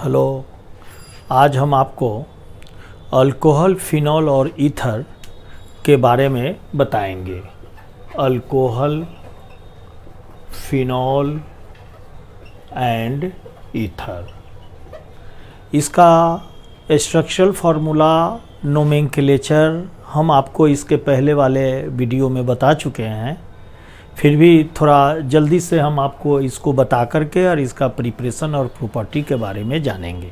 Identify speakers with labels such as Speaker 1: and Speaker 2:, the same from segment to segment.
Speaker 1: Hello, आज हम आपको अल्कोहल, फिनॉल और ईथर के बारे में बताएंगे। अल्कोहल, फिनॉल एंड ईथर, इसका स्ट्रक्चरल फार्मूला, नोमेनक्लेचर हम आपको इसके पहले वाले वीडियो में बता चुके हैं। फिर भी थोड़ा जल्दी से हम आपको इसको बता करके और इसका प्रिपरेशन और प्रॉपर्टी के बारे में जानेंगे।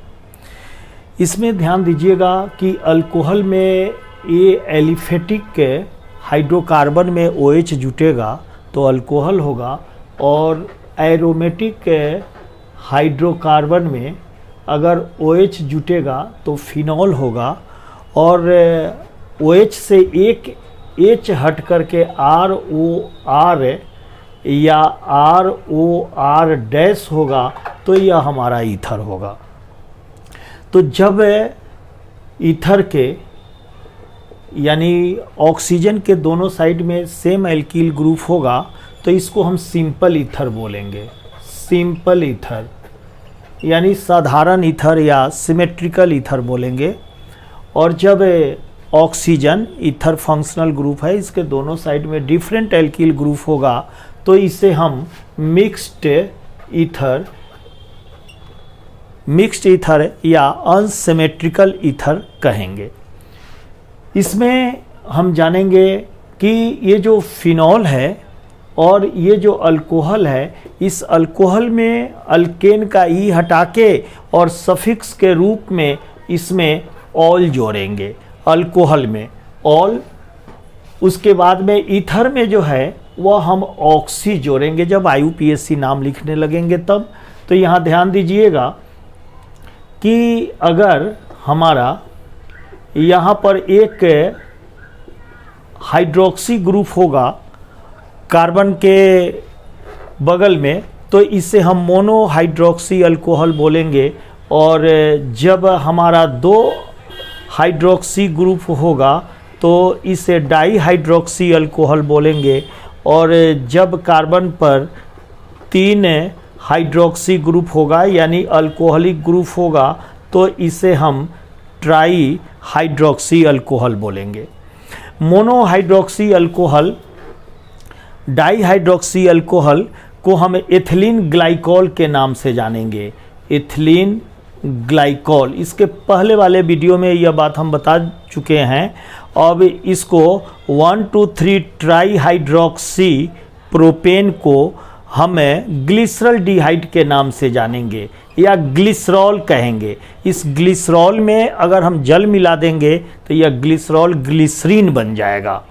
Speaker 1: इसमें ध्यान दीजिएगा कि अल्कोहल में ये एलिफेटिक हाइड्रोकार्बन में OH जुटेगा तो अल्कोहल होगा, और एरोमेटिक हाइड्रोकार्बन में अगर OH जुटेगा तो फिनॉल होगा, और OH से एक H हट करके ROR या ROR डैश होगा तो यह हमारा ईथर होगा। तो जब ईथर के यानी ऑक्सीजन के दोनों साइड में सेम एल्किल ग्रुप होगा तो इसको हम सिंपल ईथर बोलेंगे। सिंपल ईथर यानी साधारण ईथर या सिमेट्रिकल ईथर बोलेंगे। और जब ऑक्सीजन ईथर फंक्शनल ग्रुप है, इसके दोनों साइड में डिफरेंट एल्किल ग्रुप होगा तो इसे हम मिक्स्ड ईथर या अनसिमेट्रिकल ईथर कहेंगे। इसमें हम जानेंगे कि ये जो फिनॉल है और ये जो अल्कोहल है, इस अल्कोहल में अल्केन का ई हटा के और सफिक्स के रूप में इसमें ऑल जोड़ेंगे। अल्कोहल में ऑल, उसके बाद में ईथर में जो है वह हम ऑक्सी जोड़ेंगे जब IUPAC नाम लिखने लगेंगे तब। तो यहाँ ध्यान दीजिएगा कि अगर हमारा यहाँ पर एक हाइड्रोक्सी ग्रुप होगा कार्बन के बगल में तो इसे हम मोनो हाइड्रोक्सी अल्कोहल बोलेंगे, और जब हमारा दो हाइड्रोक्सी ग्रुप होगा तो इसे डाई हाइड्रोक्सी अल्कोहल बोलेंगे, और जब कार्बन पर 3 हाइड्रोक्सी ग्रुप होगा यानी अल्कोहलिक ग्रुप होगा तो इसे हम ट्राई हाइड्रोक्सी अल्कोहल बोलेंगे। Mono hydroxy alcohol, di hydroxy alcohol को हम एथिलीन ग्लाइकॉल के नाम से जानेंगे। एथिलीन ग्लाइकॉल, इसके पहले वाले वीडियो में यह बात हम बता चुके हैं। अब इसको 1,2,3 ट्राई हाइड्रोक्सी प्रोपेन को हम ग्लिसरल डिहाइड के नाम से जानेंगे या ग्लिसरॉल कहेंगे। इस ग्लिसरॉल में अगर हम जल मिला देंगे तो यह ग्लिसरॉल ग्लिसरीन बन जाएगा।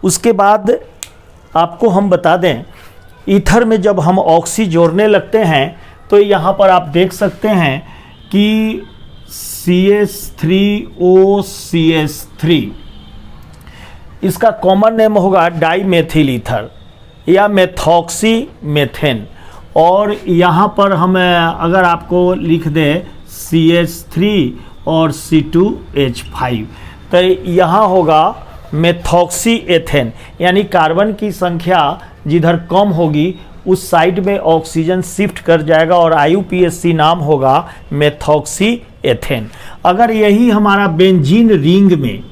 Speaker 1: उसके बाद आपको हम बता दें, ईथर में जब हम ऑक्सी जोड़ने लगते हैं तो यहाँ पर आप देख सकते हैं कि CH3OCH3, इसका कॉमन नेम होगा डाईमेथिल ईथर या मेथॉक्सी मेथेन। और यहाँ पर हम अगर आपको लिख दें CH3 और C2H5 तो यहाँ होगा मेथॉक्सी एथेन, यानी कार्बन की संख्या जिधर कम होगी उस साइड में ऑक्सीजन शिफ्ट कर जाएगा और IUPAC नाम होगा मेथॉक्सी एथेन। अगर यही हमारा बेंजीन रिंग में,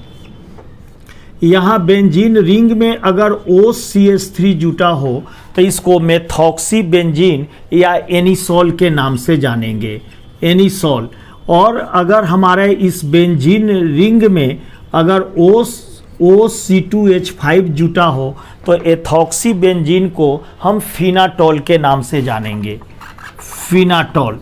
Speaker 1: यहाँ बेंजीन रिंग में अगर OCH3 जुटा हो तो इसको मेथॉक्सी बेंजीन या एनिसोल के नाम से जानेंगे, एनिसोल। और अगर हमारे इस बेंजीन रिंग में अगर OC2H5 जुटा हो तो एथॉक्सी बेंजीन को हम फिनाटोल के नाम से जानेंगे, फिनाटोल।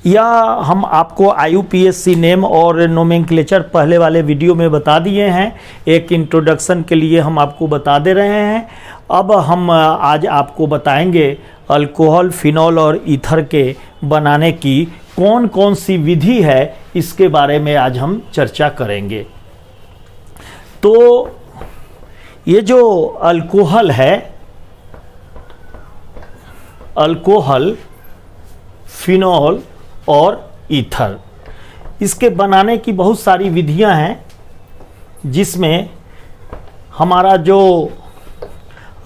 Speaker 1: या हम आपको IUPAC नेम और नोमेनक्लेचर पहले वाले वीडियो में बता दिए हैं, एक इंट्रोडक्शन के लिए हम आपको बता दे रहे हैं। अब हम आज आपको बताएंगे अल्कोहल, फिनॉल और ईथर के बनाने की कौन कौन सी विधि है, इसके बारे में आज हम चर्चा करेंगे। तो ये जो अल्कोहल है, अल्कोहल, फिनॉल और ईथर, इसके बनाने की बहुत सारी विधियां हैं, जिसमें हमारा जो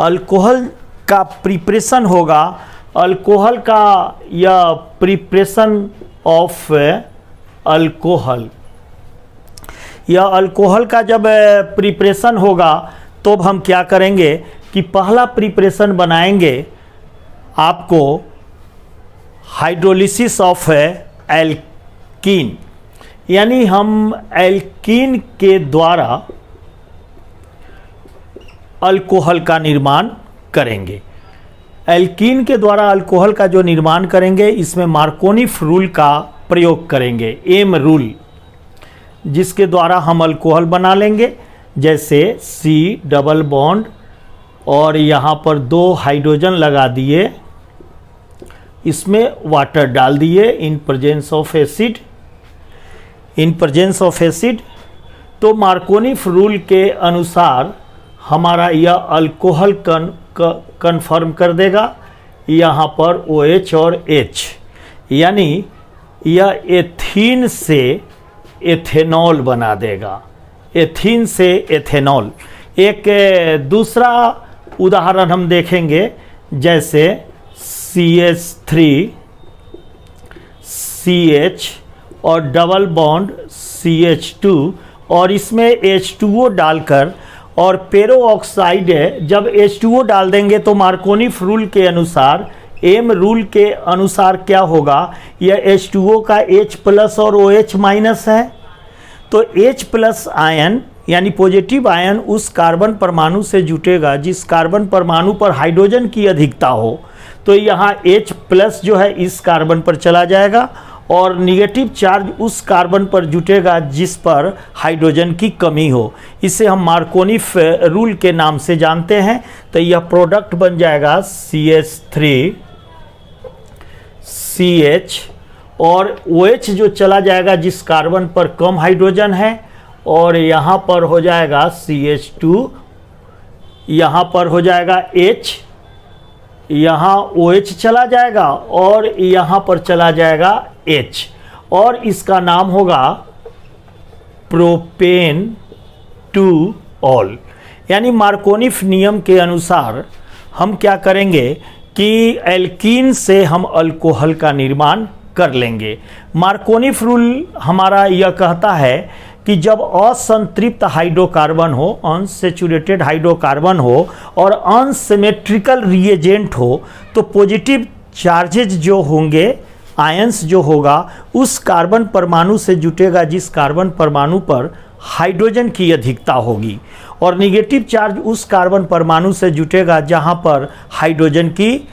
Speaker 1: अल्कोहल का प्रिपरेशन होगा अल्कोहल का या प्रिपरेशन ऑफ अल्कोहल, या अल्कोहल का जब प्रिपरेशन होगा तो हम क्या करेंगे कि पहला प्रिपरेशन बनाएंगे आपको हाइड्रोलिसिस ऑफ एल्कीन, यानी हम एल्कीन के द्वारा अल्कोहल का निर्माण करेंगे। एल्कीन के द्वारा अल्कोहल का जो निर्माण करेंगे इसमें मार्कोनिफ रूल का प्रयोग करेंगे, एम रूल, जिसके द्वारा हम अल्कोहल बना लेंगे। जैसे C डबल बॉन्ड और यहाँ पर 2 हाइड्रोजन लगा दिए, इसमें वाटर डाल दिए इन प्रेजेंस ऑफ एसिड, तो मार्कोनिफ रूल के अनुसार हमारा यह अल्कोहल कन्फर्म कर देगा। यहाँ पर OH और H, यानी यह एथीन से एथेनॉल बना देगा, एथीन से एथेनॉल। एक दूसरा उदाहरण हम देखेंगे, जैसे CH3 CH और डबल बॉन्ड CH2 और इसमें H2O डालकर और पेरो ऑक्साइड है, जब H2O डाल देंगे तो मार्कोनिफ रूल के अनुसार, एम रूल के अनुसार क्या होगा, यह H2O का H प्लस और OH माइनस है, तो H प्लस आयन यानी पॉजिटिव आयन उस कार्बन परमाणु से जुटेगा जिस कार्बन परमाणु पर हाइड्रोजन की अधिकता हो, तो यहाँ H प्लस जो है इस कार्बन पर चला जाएगा और निगेटिव चार्ज उस कार्बन पर जुटेगा जिस पर हाइड्रोजन की कमी हो। इसे हम मार्कोनिफ रूल के नाम से जानते हैं। तो यह प्रोडक्ट बन जाएगा CH3 CH और OH जो चला जाएगा जिस कार्बन पर कम हाइड्रोजन है, और यहाँ पर हो जाएगा CH2, यहाँ पर हो जाएगा H, यहाँ OH चला जाएगा और यहाँ पर चला जाएगा H, और इसका नाम होगा प्रोपेन टू ऑल। यानी मार्कोनिफ नियम के अनुसार हम क्या करेंगे कि एल्कीन से हम अल्कोहल का निर्माण कर लेंगे। मार्कोनिफ रूल हमारा यह कहता है कि जब असंतृप्त हाइड्रोकार्बन हो, अनसैचुरेटेड हाइड्रोकार्बन हो और अनसिमेट्रिकल रिएजेंट हो, तो पॉजिटिव चार्जेज जो होंगे, आयंस जो होगा, उस कार्बन परमाणु से जुटेगा जिस कार्बन परमाणु पर हाइड्रोजन की अधिकता होगी, और निगेटिव चार्ज उस कार्बन परमाणु से जुटेगा जहां पर हाइड्रोजन की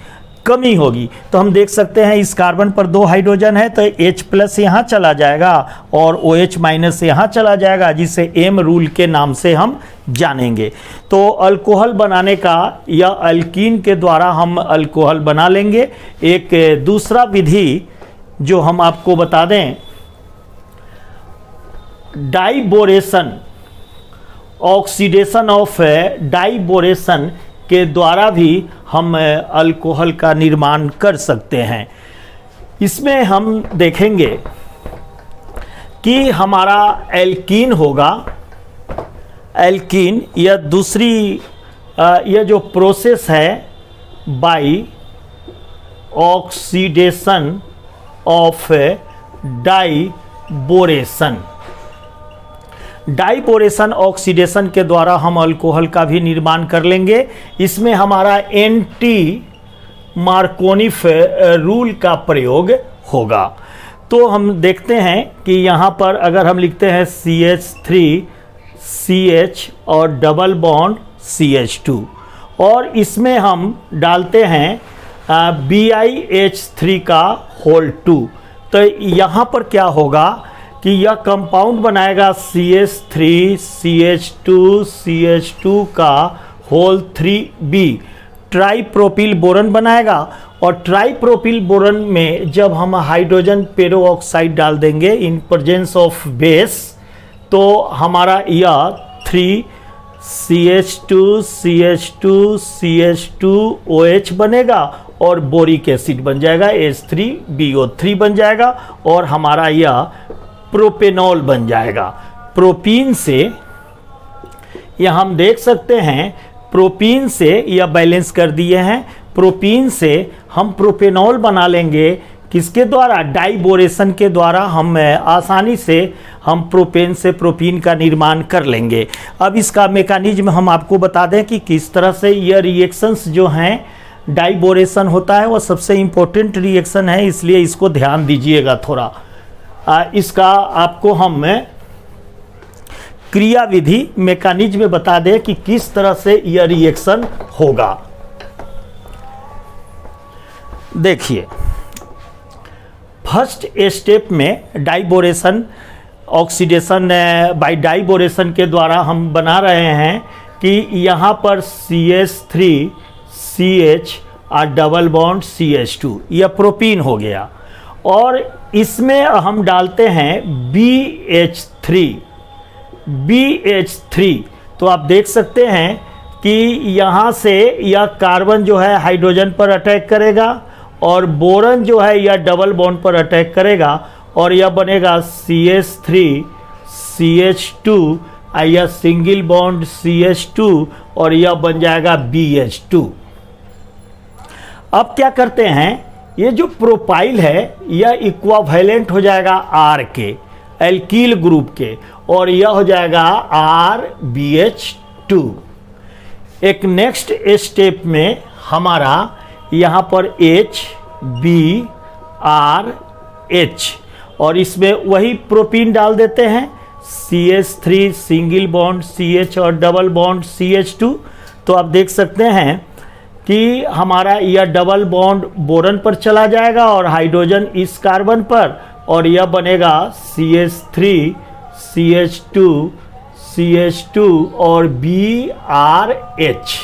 Speaker 1: कमी होगी। तो हम देख सकते हैं इस कार्बन पर 2 हाइड्रोजन है, तो H प्लस यहाँ चला जाएगा और OH माइनस यहाँ चला जाएगा, जिसे एम रूल के नाम से हम जानेंगे। तो अल्कोहल बनाने का या अल्कीन के द्वारा हम अल्कोहल बना लेंगे। एक दूसरा विधि जो हम आपको बता दें, डाइबोरेशन, ऑक्सीडेशन ऑफ डाइबोरेशन के द्वारा भी हम अल्कोहल का निर्माण कर सकते हैं। इसमें हम देखेंगे कि हमारा एल्कीन होगा, एल्कीन यह दूसरी यह जो प्रोसेस है बाई ऑक्सीडेशन ऑफ डाइबोरेशन, डाइबोरेशन ऑक्सीडेशन के द्वारा हम अल्कोहल का भी निर्माण कर लेंगे। इसमें हमारा एंटी मार्कोनिफ रूल का प्रयोग होगा। तो हम देखते हैं कि यहाँ पर अगर हम लिखते हैं CH3 CH और डबल बॉन्ड CH2 और इसमें हम डालते हैं BiH3 का होल 2, तो यहाँ पर क्या होगा कि यह कंपाउंड बनाएगा CH3 CH2 CH2 का होल 3b, ट्राईप्रोपिल बोरन बनाएगा। और ट्राईप्रोपिल बोरन में जब हम हाइड्रोजन पेरो ऑक्साइड डाल देंगे इन प्रेजेंस ऑफ बेस, तो हमारा यह 3 CH2 CH2 CH2OH बनेगा और बोरिक एसिड बन जाएगा, H3BO3 बन जाएगा और हमारा यह प्रोपेनॉल बन जाएगा। प्रोपीन से यह हम देख सकते हैं, प्रोपीन से यह बैलेंस कर दिए हैं, प्रोपीन से हम प्रोपेनॉल बना लेंगे। किसके द्वारा? डाइबोरेशन के द्वारा हम आसानी से हम प्रोपेन से प्रोपीन का निर्माण कर लेंगे। अब इसका मेकानिज्म हम आपको बता दें कि किस तरह से यह रिएक्शंस जो हैं, डाइबोरेशन होता है, वह सबसे इम्पोर्टेंट रिएक्शन है, इसलिए इसको ध्यान दीजिएगा थोड़ा। इसका आपको हम क्रियाविधि मेकानिज्म बता दें कि किस तरह से यह रिएक्शन होगा। देखिए, फर्स्ट स्टेप में डाइबोरेशन, ऑक्सीडेशन बाय डाइबोरेशन के द्वारा हम बना रहे हैं कि यहाँ पर CH3CH और डबल बॉन्ड CH2, यह प्रोपीन हो गया। और इसमें हम डालते हैं BH3। तो आप देख सकते हैं कि यहाँ से यह कार्बन जो है हाइड्रोजन पर अटैक करेगा और बोरन जो है यह डबल बॉन्ड पर अटैक करेगा और यह बनेगा CH3CH2, यह सिंगल बॉन्ड CH2 और यह बन जाएगा BH2। अब क्या करते हैं, ये जो प्रोपाइल है यह इक्वावेलेंट हो जाएगा R के, एल्कील ग्रुप के, और यह हो जाएगा RBH2। एक नेक्स्ट स्टेप में हमारा यहाँ पर HBrH और इसमें वही प्रोपीन डाल देते हैं, CH3 सिंगल बॉन्ड CH और डबल बॉन्ड CH2। तो आप देख सकते हैं कि हमारा यह डबल बॉन्ड बोरन पर चला जाएगा और हाइड्रोजन इस कार्बन पर, और यह बनेगा CH3CH2 और BrH।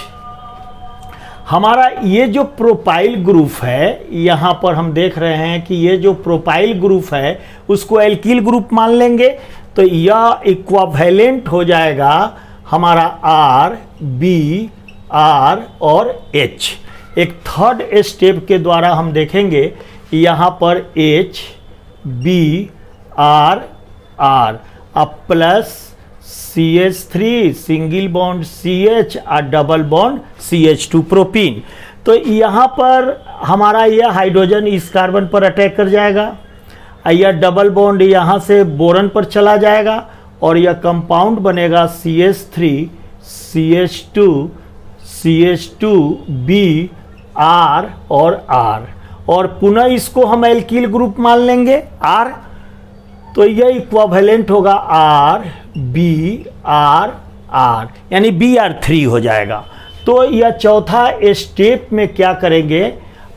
Speaker 1: हमारा ये जो प्रोपाइल ग्रुप है, यहाँ पर हम देख रहे हैं कि ये जो प्रोपाइल ग्रुप है उसको एल्कील ग्रुप मान लेंगे। तो यह इक्वावेलेंट हो जाएगा हमारा R, B, R और H। एक थर्ड स्टेप के द्वारा हम देखेंगे यहाँ पर H, B, R, R अब plus CH3 single bond CH और डबल बॉन्ड CH2 प्रोपीन। तो यहाँ पर हमारा यह हाइड्रोजन इस कार्बन पर अटैक कर जाएगा, यह डबल बॉन्ड यहाँ से बोरन पर चला जाएगा और यह कंपाउंड बनेगा CH3CH2 B, R और R, और पुनः इसको हम एल्कील ग्रुप मान लेंगे R। तो यह इक्वावेलेंट होगा RBrR, यानी Br3 हो जाएगा। तो यह चौथा स्टेप में क्या करेंगे,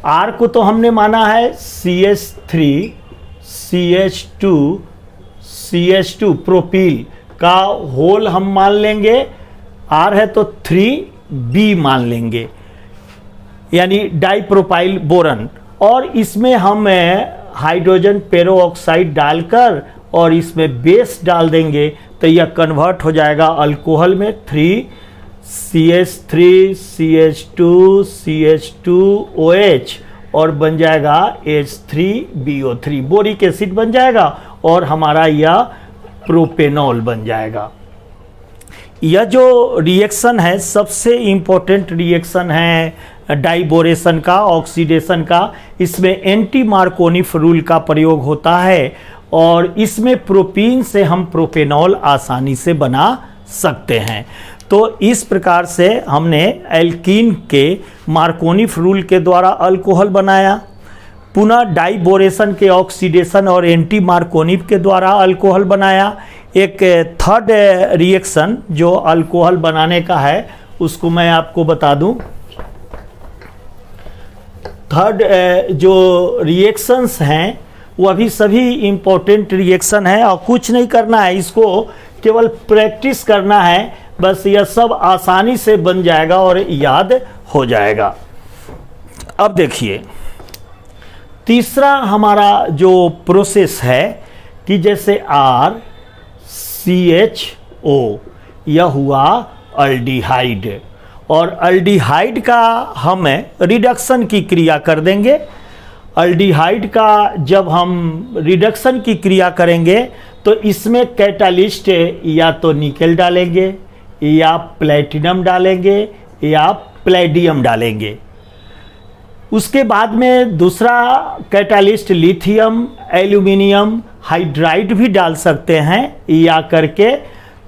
Speaker 1: R को तो हमने माना है CH3CH2 प्रोपील का होल हम मान लेंगे, R है तो 3B मान लेंगे, यानी डाइप्रोपाइल बोरन, और इसमें हम हाइड्रोजन पेरोक्साइड डालकर और इसमें बेस डाल देंगे तो यह कन्वर्ट हो जाएगा अल्कोहल में 3CH3CH2CH2OH और बन जाएगा H3BO3, बोरिक एसिड बन जाएगा और हमारा यह प्रोपेनॉल बन जाएगा। यह जो रिएक्शन है सबसे इम्पोर्टेंट रिएक्शन है डाइबोरेशन का, ऑक्सीडेशन का। इसमें एंटी मार्कोनिफ रूल का प्रयोग होता है और इसमें प्रोपीन से हम प्रोपेनॉल आसानी से बना सकते हैं। तो इस प्रकार से हमने एल्कीन के मार्कोनिफ रूल के द्वारा अल्कोहल बनाया, पुनः डाइबोरेशन के ऑक्सीडेशन और एंटी मार्कोनिफ के द्वारा अल्कोहल बनाया। एक थर्ड रिएक्शन जो अल्कोहल बनाने का है उसको मैं आपको बता दूं। थर्ड जो रिएक्शंस हैं वह भी सभी इम्पोर्टेंट रिएक्शन है और कुछ नहीं करना है, इसको केवल प्रैक्टिस करना है, बस यह सब आसानी से बन जाएगा और याद हो जाएगा। अब देखिए तीसरा हमारा जो प्रोसेस है कि जैसे RCHO यह हुआ अल्डिहाइड, और अल्डिहाइड का हम रिडक्शन की क्रिया कर देंगे। अल्डिहाइड का जब हम रिडक्शन की क्रिया करेंगे तो इसमें कैटालिस्ट या तो निकेल डालेंगे या प्लेटिनम डालेंगे या प्लेडियम डालेंगे। उसके बाद में दूसरा कैटालिस्ट लिथियम एल्यूमिनियम हाइड्राइड भी डाल सकते हैं या करके,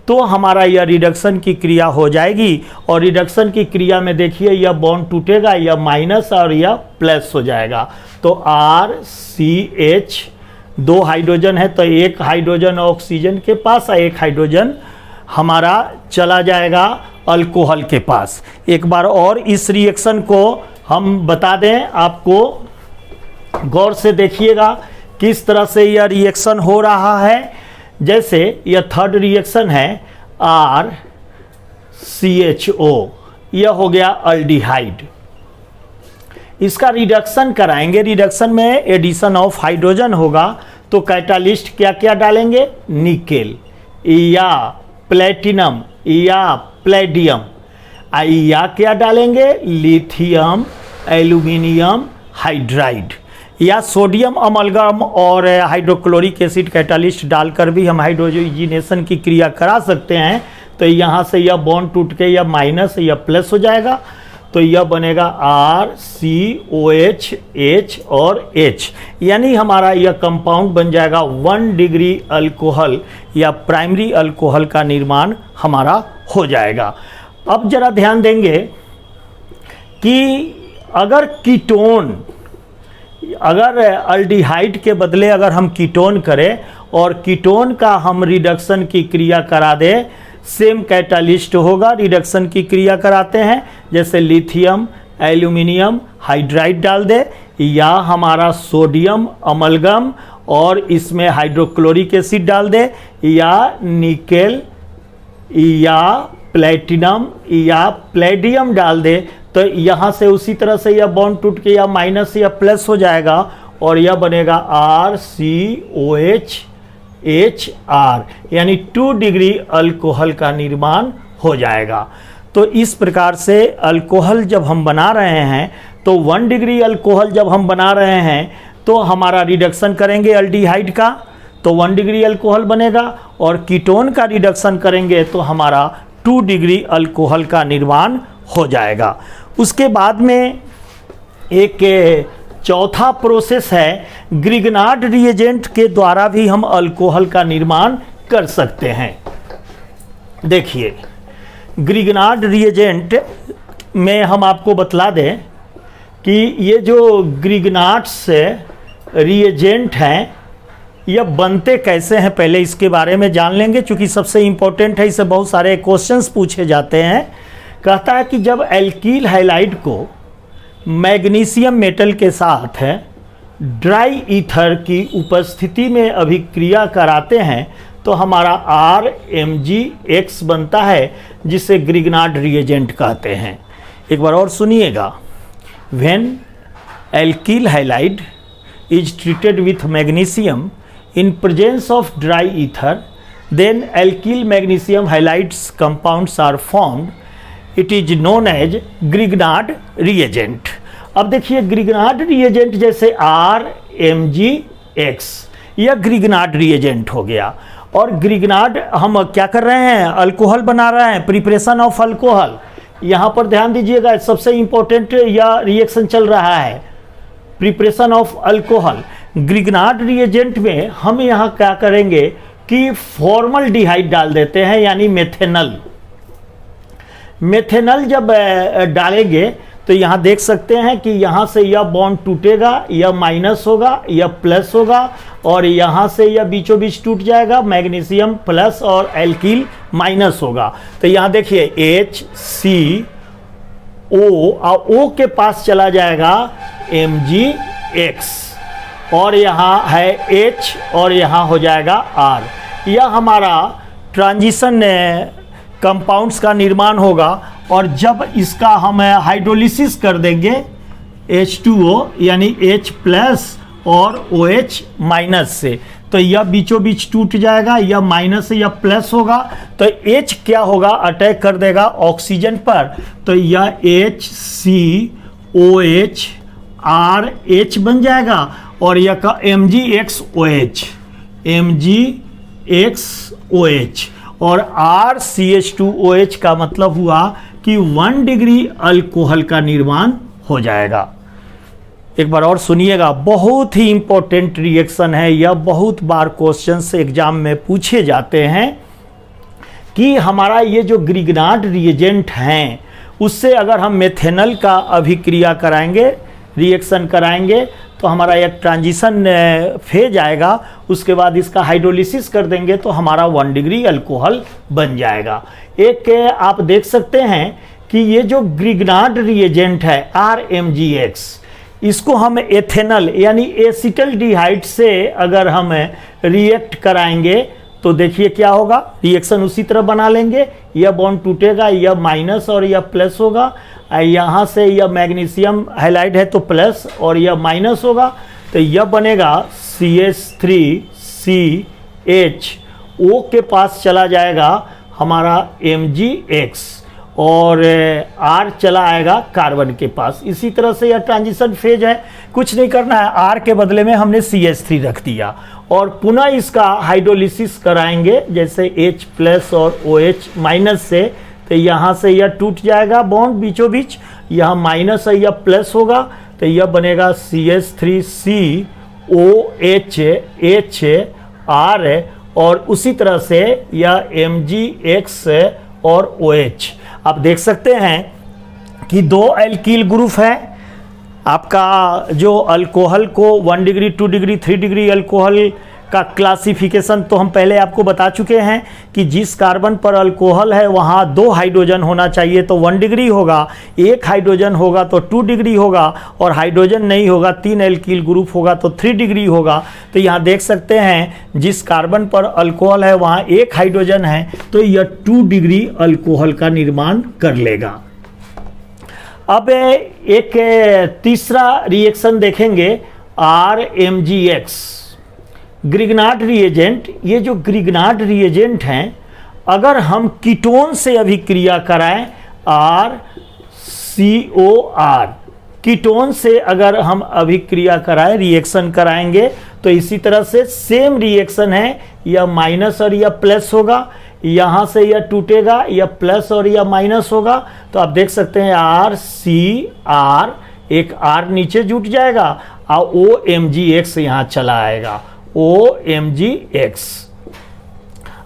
Speaker 1: तो हमारा यह रिडक्शन की क्रिया हो जाएगी। और रिडक्शन की क्रिया में देखिए यह बॉन्ड टूटेगा, यह माइनस और यह प्लस हो जाएगा। तो RCH, 2 हाइड्रोजन है तो एक हाइड्रोजन ऑक्सीजन के पास और एक हाइड्रोजन हमारा चला जाएगा अल्कोहल के पास। एक बार और इस रिएक्शन को हम बता दें आपको, गौर से देखिएगा किस तरह से यह रिएक्शन हो रहा है। जैसे यह थर्ड रिएक्शन है RCHO, यह हो गया अल्डिहाइड। इसका रिडक्शन कराएंगे, रिडक्शन में एडिशन ऑफ हाइड्रोजन होगा तो कैटालिस्ट क्या क्या डालेंगे, निकेल या प्लेटिनम या प्लेडियम, या क्या डालेंगे, लिथियम एल्यूमिनियम हाइड्राइड, या सोडियम अमलगम और हाइड्रोक्लोरिक एसिड कैटालिस्ट डालकर भी हम हाइड्रोजनेशन की क्रिया करा सकते हैं। तो यहाँ से यह बॉन्ड टूट के या माइनस या प्लस हो जाएगा, तो यह बनेगा RCOH H और H, यानी हमारा यह कंपाउंड बन जाएगा 1 डिग्री अल्कोहल या प्राइमरी अल्कोहल का निर्माण हमारा हो जाएगा। अब जरा ध्यान देंगे कि अगर कीटोन, अगर अल्डिहाइड के बदले अगर हम कीटोन करें और कीटोन का हम रिडक्शन की क्रिया करा दें, सेम कैटालिस्ट होगा, रिडक्शन की क्रिया कराते हैं, जैसे लिथियम एल्यूमिनियम हाइड्राइड डाल दे या हमारा सोडियम अमलगम और इसमें हाइड्रोक्लोरिक एसिड डाल दे या निकेल या प्लेटिनम या प्लेडियम डाल दे, तो यहाँ से उसी तरह से यह बॉन्ड टूट के या माइनस या प्लस हो जाएगा और यह बनेगा RCOH HR, यानी 2 डिग्री अल्कोहल का निर्माण हो जाएगा। तो इस प्रकार से अल्कोहल जब हम बना रहे हैं तो 1 डिग्री अल्कोहल जब हम बना रहे हैं तो हमारा रिडक्शन करेंगे अल्डिहाइड का तो 1 डिग्री अल्कोहल बनेगा, और कीटोन का रिडक्शन करेंगे तो हमारा 2 डिग्री अल्कोहल का निर्माण हो जाएगा। उसके बाद में एक चौथा प्रोसेस है, ग्रिग्नार्ड रिएजेंट के द्वारा भी हम अल्कोहल का निर्माण कर सकते हैं। देखिए ग्रिग्नार्ड रिएजेंट में हम आपको बतला दें कि ये जो ग्रिग्नार्ड्स रिएजेंट हैं यह बनते कैसे हैं, पहले इसके बारे में जान लेंगे क्योंकि सबसे इम्पोर्टेंट है, इससे बहुत सारे क्वेश्चंस पूछे जाते हैं। कहता है कि जब एल्कील हैलाइड को मैग्नीशियम मेटल के साथ ड्राई ईथर की उपस्थिति में अभिक्रिया कराते हैं तो हमारा RMgX बनता है, जिसे ग्रिग्नार्ड रिएजेंट कहते हैं। एक बार और सुनिएगा, when alkyl halide is treated with magnesium in presence of dry ether, then alkyl magnesium halides compounds are formed. It is known as Grignard reagent. अब देखिए ग्रिग्नार्ड रिएजेंट जैसे RMgX, यह ग्रिग्नार्ड रिएजेंट हो गया। और ग्रिग्नार्ड हम क्या कर रहे हैं, अल्कोहल बना रहे हैं, प्रिपरेशन ऑफ अल्कोहल। यहाँ पर ध्यान दीजिएगा, सबसे इंपॉर्टेंट यह रिएक्शन चल रहा है, preparation of alcohol. Grignard reagent में हम यहाँ क्या करेंगे कि फॉर्मल्डिहाइड डाल देते हैं, यानी मेथेनल। मेथेनल जब डालेंगे तो यहाँ देख सकते हैं कि यहाँ से यह बॉन्ड टूटेगा, यह माइनस होगा, यह प्लस होगा, और यहाँ से यह बीचों बीच टूट जाएगा, मैग्नीशियम प्लस और एल्कील माइनस होगा। तो यहाँ देखिए HCO और O के पास चला जाएगा MgX, और यहाँ है H और यहाँ हो जाएगा R। यह हमारा ट्रांजिशन कंपाउंड्स का निर्माण होगा, और जब इसका हम हाइड्रोलिसिस कर देंगे H2O यानी H प्लस और OH माइनस से, तो यह बीचों बीच टूट जाएगा, यह माइनस से यह प्लस होगा, तो H क्या होगा, अटैक कर देगा ऑक्सीजन पर, तो यह HCOH RH बन जाएगा, और यह का MgXOH और RCH2OH का मतलब हुआ कि 1 डिग्री अल्कोहल का निर्माण हो जाएगा। एक बार और सुनिएगा, बहुत ही इंपॉर्टेंट रिएक्शन है यह, बहुत बार क्वेश्चंस एग्जाम में पूछे जाते हैं कि हमारा ये जो ग्रिग्नार्ड रिएजेंट हैं उससे अगर हम मेथेनल का अभिक्रिया कराएंगे, रिएक्शन कराएंगे, तो हमारा एक ट्रांजिशन फेज आएगा, उसके बाद इसका हाइड्रोलिसिस कर देंगे तो हमारा 1 डिग्री अल्कोहल बन जाएगा। एक आप देख सकते हैं कि ये जो ग्रिग्नार्ड रिएजेंट है RMgX, इसको हम एथेनल यानी एसिटल्डिहाइड से अगर हम रिएक्ट कराएंगे तो देखिए क्या होगा, रिएक्शन उसी तरह बना लेंगे, यह बॉन्ड टूटेगा, यह माइनस और यह प्लस होगा, यहाँ से यह मैग्नीशियम हैलाइड है तो प्लस और यह माइनस होगा, तो यह बनेगा CH3CH, O के पास चला जाएगा हमारा MgX और R चला आएगा कार्बन के पास। इसी तरह से यह ट्रांजिशन फेज है, कुछ नहीं करना है, R के बदले में हमने CH3 रख दिया और पुनः इसका हाइड्रोलिसिस कराएंगे जैसे H प्लस और OH माइनस से, तो यहाँ से यह टूट जाएगा बॉन्ड बीचों बीच, यह माइनस है यह प्लस होगा, तो यह बनेगा CH3COHR और उसी तरह से यह MgX और OH। आप देख सकते हैं कि 2 एल्कील ग्रुप है। आपका जो अल्कोहल को 1 डिग्री 2 डिग्री 3 डिग्री अल्कोहल का क्लासिफिकेशन तो हम पहले आपको बता चुके हैं कि जिस कार्बन पर अल्कोहल है वहाँ 2 हाइड्रोजन होना चाहिए तो 1 डिग्री होगा, 1 हाइड्रोजन होगा तो 2 डिग्री होगा और हाइड्रोजन नहीं होगा 3 एल्कील ग्रुप होगा तो 3 डिग्री होगा। तो यहाँ देख सकते हैं जिस कार्बन पर अल्कोहल है वहाँ 1 हाइड्रोजन है तो यह 2 डिग्री अल्कोहल का निर्माण कर लेगा। अब एक तीसरा रिएक्शन देखेंगे RMgX, ग्रिग्नार्ड रिएजेंट। ये जो ग्रिग्नार्ड रिएजेंट हैं अगर हम कीटोन से अभिक्रिया कराएं RCOR, कीटोन से अगर हम अभिक्रिया कराएं, रिएक्शन कराएंगे तो इसी तरह से सेम रिएक्शन है, यह माइनस और यह प्लस होगा, यहाँ से यह टूटेगा, यह प्लस और यह माइनस होगा। तो आप देख सकते हैं RCR, एक R नीचे जुट जाएगा और OMgX यहाँ चला आएगा, OMgX।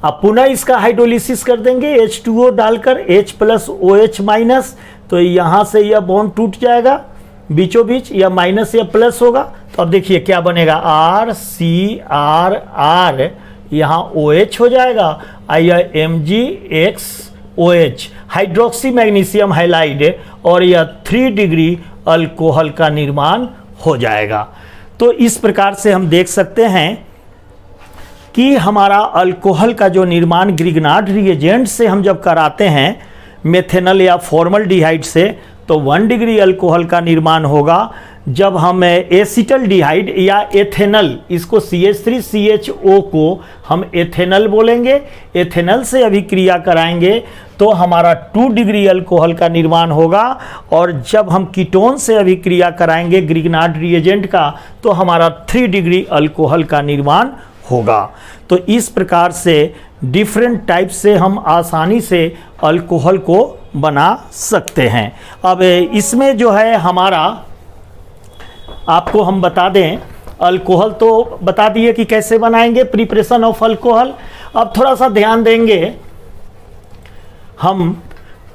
Speaker 1: अब पुनः इसका हाइड्रोलिसिस कर देंगे H2O डालकर, H प्लस OH माइनस, तो यहाँ से यह बॉन्ड टूट जाएगा बीचों बीच, यह माइनस या प्लस होगा। तो अब देखिए क्या बनेगा, RCRR यहाँ OH हो जाएगा, यह MgXOH हाइड्रोक्सी मैग्नीशियम हैलाइड और यह 3 डिग्री अल्कोहल का निर्माण हो जाएगा। तो इस प्रकार से हम देख सकते हैं कि हमारा अल्कोहल का जो निर्माण ग्रिग्नार्ड रिएजेंट से हम जब कराते हैं मेथेनल या फॉर्मल्डिहाइड से तो 1 डिग्री अल्कोहल का निर्माण होगा। जब हम एसिटल्डिहाइड या एथेनल, इसको CH3CHO को हम एथेनल बोलेंगे, एथेनल से अभिक्रिया कराएंगे तो हमारा 2 डिग्री अल्कोहल का निर्माण होगा और जब हम कीटोन से अभिक्रिया कराएंगे ग्रिग्नार्ड रिएजेंट का तो हमारा 3 डिग्री अल्कोहल का निर्माण होगा। तो इस प्रकार से डिफरेंट टाइप से हम आसानी से अल्कोहल को बना सकते हैं। अब इसमें जो है हमारा, आपको हम बता दें, अल्कोहल तो बता दिए कि कैसे बनाएंगे, प्रिपरेशन ऑफ अल्कोहल। अब थोड़ा सा ध्यान देंगे हम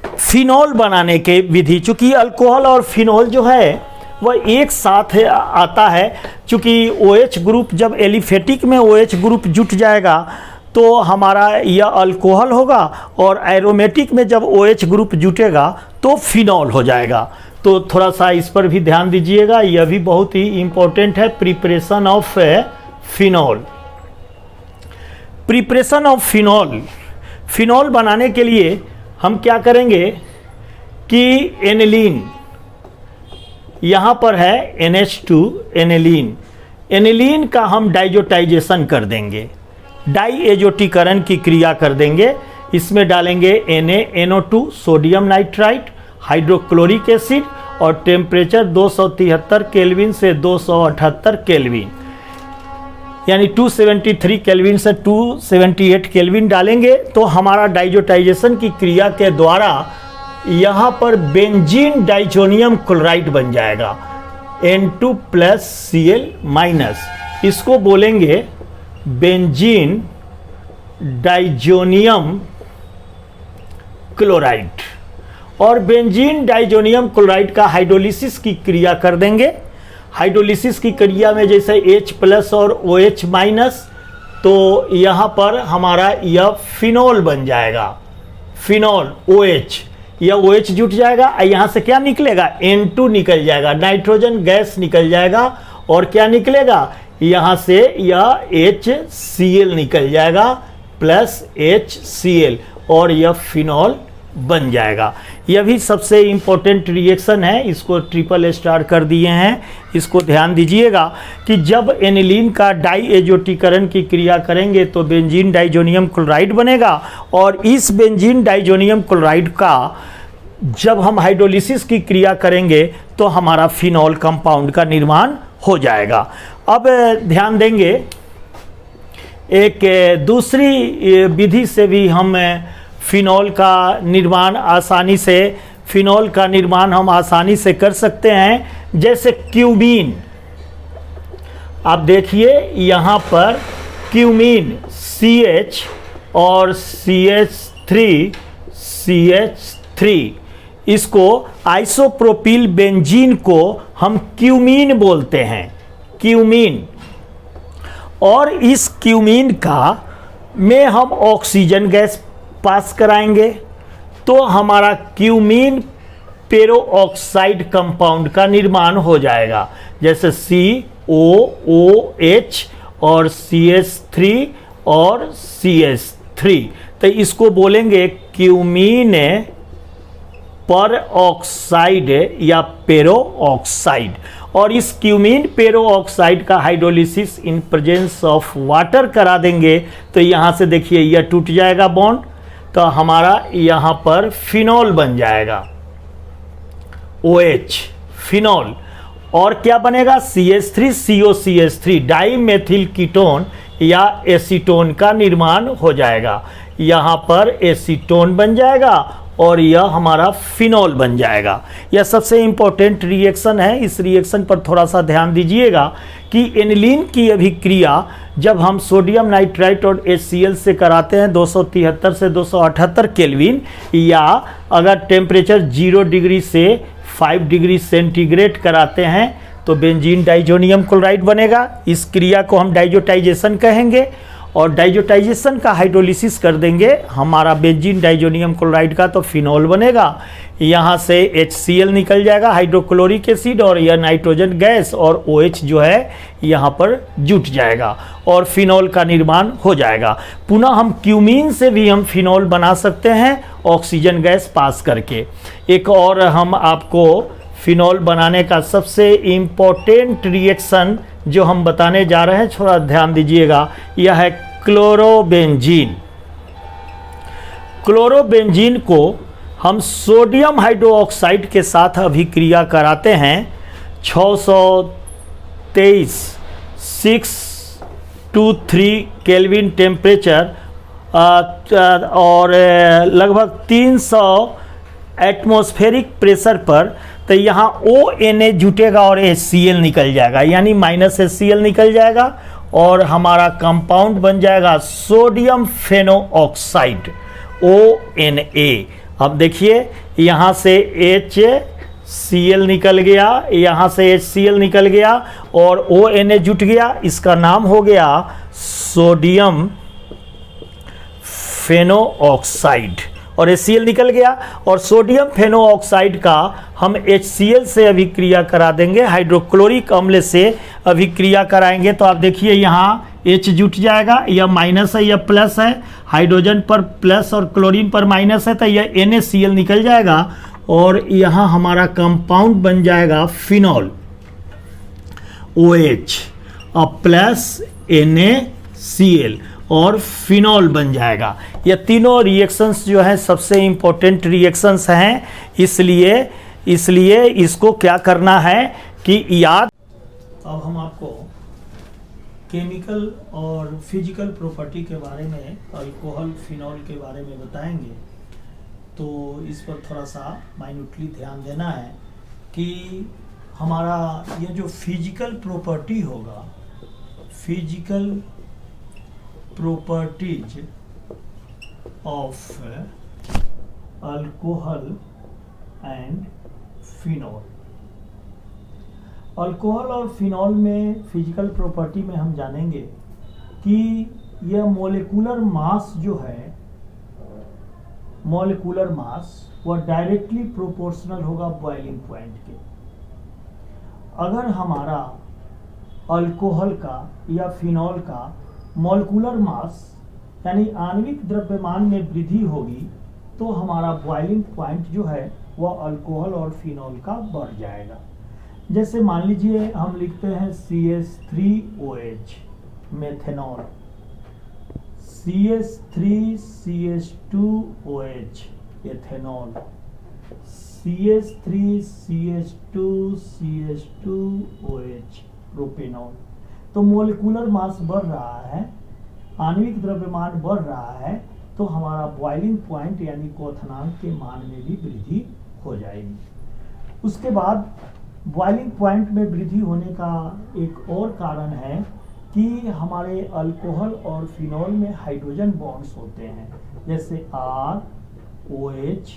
Speaker 1: फिनॉल बनाने के विधि। चूँकि अल्कोहल और फिनॉल जो है वह एक साथ आता है, चूँकि OH ग्रुप जब एलिफेटिक में OH ग्रुप जुट जाएगा तो हमारा यह अल्कोहल होगा और एरोमेटिक में जब OH ग्रुप जुटेगा तो फिनॉल हो जाएगा। तो थोड़ा सा इस पर भी ध्यान दीजिएगा, यह भी बहुत ही इम्पोर्टेंट है, preparation of phenol. Preparation of phenol, phenol बनाने के लिए हम क्या करेंगे कि एनिलीन, यहाँ पर है NH2 एनिलीन, एनिलीन का हम डाइजोटाइजेशन कर देंगे, डाइएजोटीकरण की क्रिया कर देंगे। इसमें डालेंगे NaNO2 sodium nitrite, hydrochloric acid और टेम्परेचर 273 केल्विन से 278 केल्विन, यानी 273 केल्विन से 278 केल्विन डालेंगे तो हमारा डाइजोटाइजेशन की क्रिया के द्वारा यहाँ पर बेंजीन डाइजोनियम क्लोराइड बन जाएगा। N2 प्लस Cl माइनस, इसको बोलेंगे बेंजीन डाइजोनियम क्लोराइड। और बेंजीन डाइजोनियम क्लोराइड का हाइड्रोलिसिस की क्रिया कर देंगे। हाइड्रोलिसिस की क्रिया में जैसे H प्लस और OH माइनस, तो यहाँ पर हमारा यह फिनॉल बन जाएगा, फिनॉल OH, यह OH जुट जाएगा। यहाँ से क्या निकलेगा, N2 निकल जाएगा, नाइट्रोजन गैस निकल जाएगा। और क्या निकलेगा, यहाँ से यह HCl निकल जाएगा प्लस HCl, और यह फिनॉल बन जाएगा। यह भी सबसे इम्पोर्टेंट रिएक्शन है, इसको ट्रिपल स्टार कर दिए हैं। इसको ध्यान दीजिएगा कि जब एनिलीन का डाई एजोटीकरण की क्रिया करेंगे तो बेंजीन डाइजोनियम क्लोराइड बनेगा, और इस बेंजीन डाइजोनियम क्लोराइड का जब हम हाइड्रोलिसिस की क्रिया करेंगे तो हमारा फिनॉल कंपाउंड का निर्माण हो जाएगा। अब ध्यान देंगे, एक दूसरी विधि से भी हम फिनॉल का निर्माण आसानी से कर सकते हैं, जैसे क्यूमीन। आप देखिए यहाँ पर क्यूमीन CH और CH3, इसको आइसोप्रोपिल बेंजीन को हम क्यूमीन बोलते हैं, क्यूमीन। और इस क्यूमीन का में हम ऑक्सीजन गैस पास कराएंगे तो हमारा क्यूमीन पेरोऑक्साइड कंपाउंड का निर्माण हो जाएगा, जैसे COOH और CH3 और CH3। तो इसको बोलेंगे क्यूमीन पर ऑक्साइड या पेरोऑक्साइड। और इस क्यूमीन पेरोऑक्साइड का hydrolysis in presence of water करा देंगे तो यहाँ से देखिए यह टूट जाएगा बॉन्ड, तो हमारा यहाँ पर फिनॉल बन जाएगा, OH फिनॉल। और क्या बनेगा, CH3COCH3 डाइमेथिल कीटोन या एसीटोन का निर्माण हो जाएगा। यहाँ पर एसीटोन बन जाएगा और यह हमारा फिनॉल बन जाएगा। यह सबसे इम्पोर्टेंट रिएक्शन है। इस रिएक्शन पर थोड़ा सा ध्यान दीजिएगा कि एनिलीन की अभिक्रिया जब हम सोडियम नाइट्राइट और HCl से कराते हैं 273 से 278 केल्विन, या अगर टेम्परेचर 0 डिग्री से 5 डिग्री सेंटीग्रेड कराते हैं तो बेंजीन डाइजोनियम क्लोराइड बनेगा। इस क्रिया को हम डाइजोटाइजेशन कहेंगे, और डाइजोटाइजेशन का हाइड्रोलिसिस कर देंगे हमारा बेंजीन डाइजोनियम क्लोराइड का, तो फिनॉल बनेगा। यहाँ से HCl निकल जाएगा, हाइड्रोक्लोरिक एसिड, और यह नाइट्रोजन गैस और OH जो है यहाँ पर जुट जाएगा और फिनॉल का निर्माण हो जाएगा। पुनः हम क्यूमीन से भी हम फिनॉल बना सकते हैं ऑक्सीजन गैस पास करके। एक और हम आपको फिनॉल बनाने का सबसे इम्पोर्टेंट रिएक्शन जो हम बताने जा रहे हैं, थोड़ा ध्यान दीजिएगा, यह है क्लोरोबेंजीन। क्लोरोबेंजीन को हम सोडियम हाइड्रोक्साइड के साथ अभिक्रिया कराते हैं 623 623 केल्विन टेम्परेचर और लगभग 300 एटमॉस्फेरिक प्रेशर पर, तो यहाँ ONA जुटेगा और HCl निकल जाएगा, यानी माइनस HCl निकल जाएगा और हमारा कंपाउंड बन जाएगा सोडियम फेनोऑक्साइड ONA। अब देखिए यहाँ से HCl निकल गया, यहाँ से HCl निकल गया और ONA जुट गया, इसका नाम हो गया सोडियम फेनोऑक्साइड, और HCl निकल गया। और सोडियम फेनोऑक्साइड का हम HCl से अभिक्रिया करा देंगे, हाइड्रोक्लोरिक अम्ल से अभिक्रिया कराएंगे, तो आप देखिए यहाँ H जुट जाएगा, यह माइनस है, यह प्लस है, हाइड्रोजन पर प्लस और क्लोरीन पर माइनस है, तो यह NaCl निकल जाएगा और यहाँ हमारा कंपाउंड बन जाएगा फिनॉल OH और प्लस NaCl और फिनॉल बन जाएगा। ये तीनों रिएक्शंस जो हैं सबसे इम्पोर्टेंट रिएक्शंस हैं, इसलिए इसको क्या करना है कि याद। अब हम आपको केमिकल और फिजिकल प्रॉपर्टी के बारे में, अल्कोहल फिनॉल के बारे में बताएंगे, तो इस पर थोड़ा सा माइन्यूटली ध्यान देना है कि हमारा ये जो फिजिकल प्रॉपर्टी होगा, physical properties of alcohol and phenol. Alcohol और फिनॉल में फिजिकल प्रॉपर्टी में हम जानेंगे कि यह मोलिकुलर मास जो है, मोलिकुलर मास वह डायरेक्टली प्रोपोर्शनल होगा बॉइलिंग पॉइंट के। अगर हमारा अल्कोहल का या फिनॉल का मोलिकुलर मास यानी आणविक द्रव्यमान में वृद्धि होगी तो हमारा बॉइलिंग पॉइंट जो है वह अल्कोहल और फिनॉल का बढ़ जाएगा। जैसे मान लीजिए हम लिखते हैं CH3OH methanol, CH3CH2OH ethanol, CH3CH2CH2OH propanol. तो मोलिकुलर मास बढ़ रहा है, आणविक द्रव्यमान बढ़ रहा है, तो हमारा बॉइलिंग पॉइंट यानी क्वथनांक के मान में भी वृद्धि हो जाएगी। उसके बाद बॉइलिंग पॉइंट में वृद्धि होने का एक और कारण है कि हमारे अल्कोहल और फिनॉल में हाइड्रोजन बॉन्ड्स होते हैं, जैसे R-OH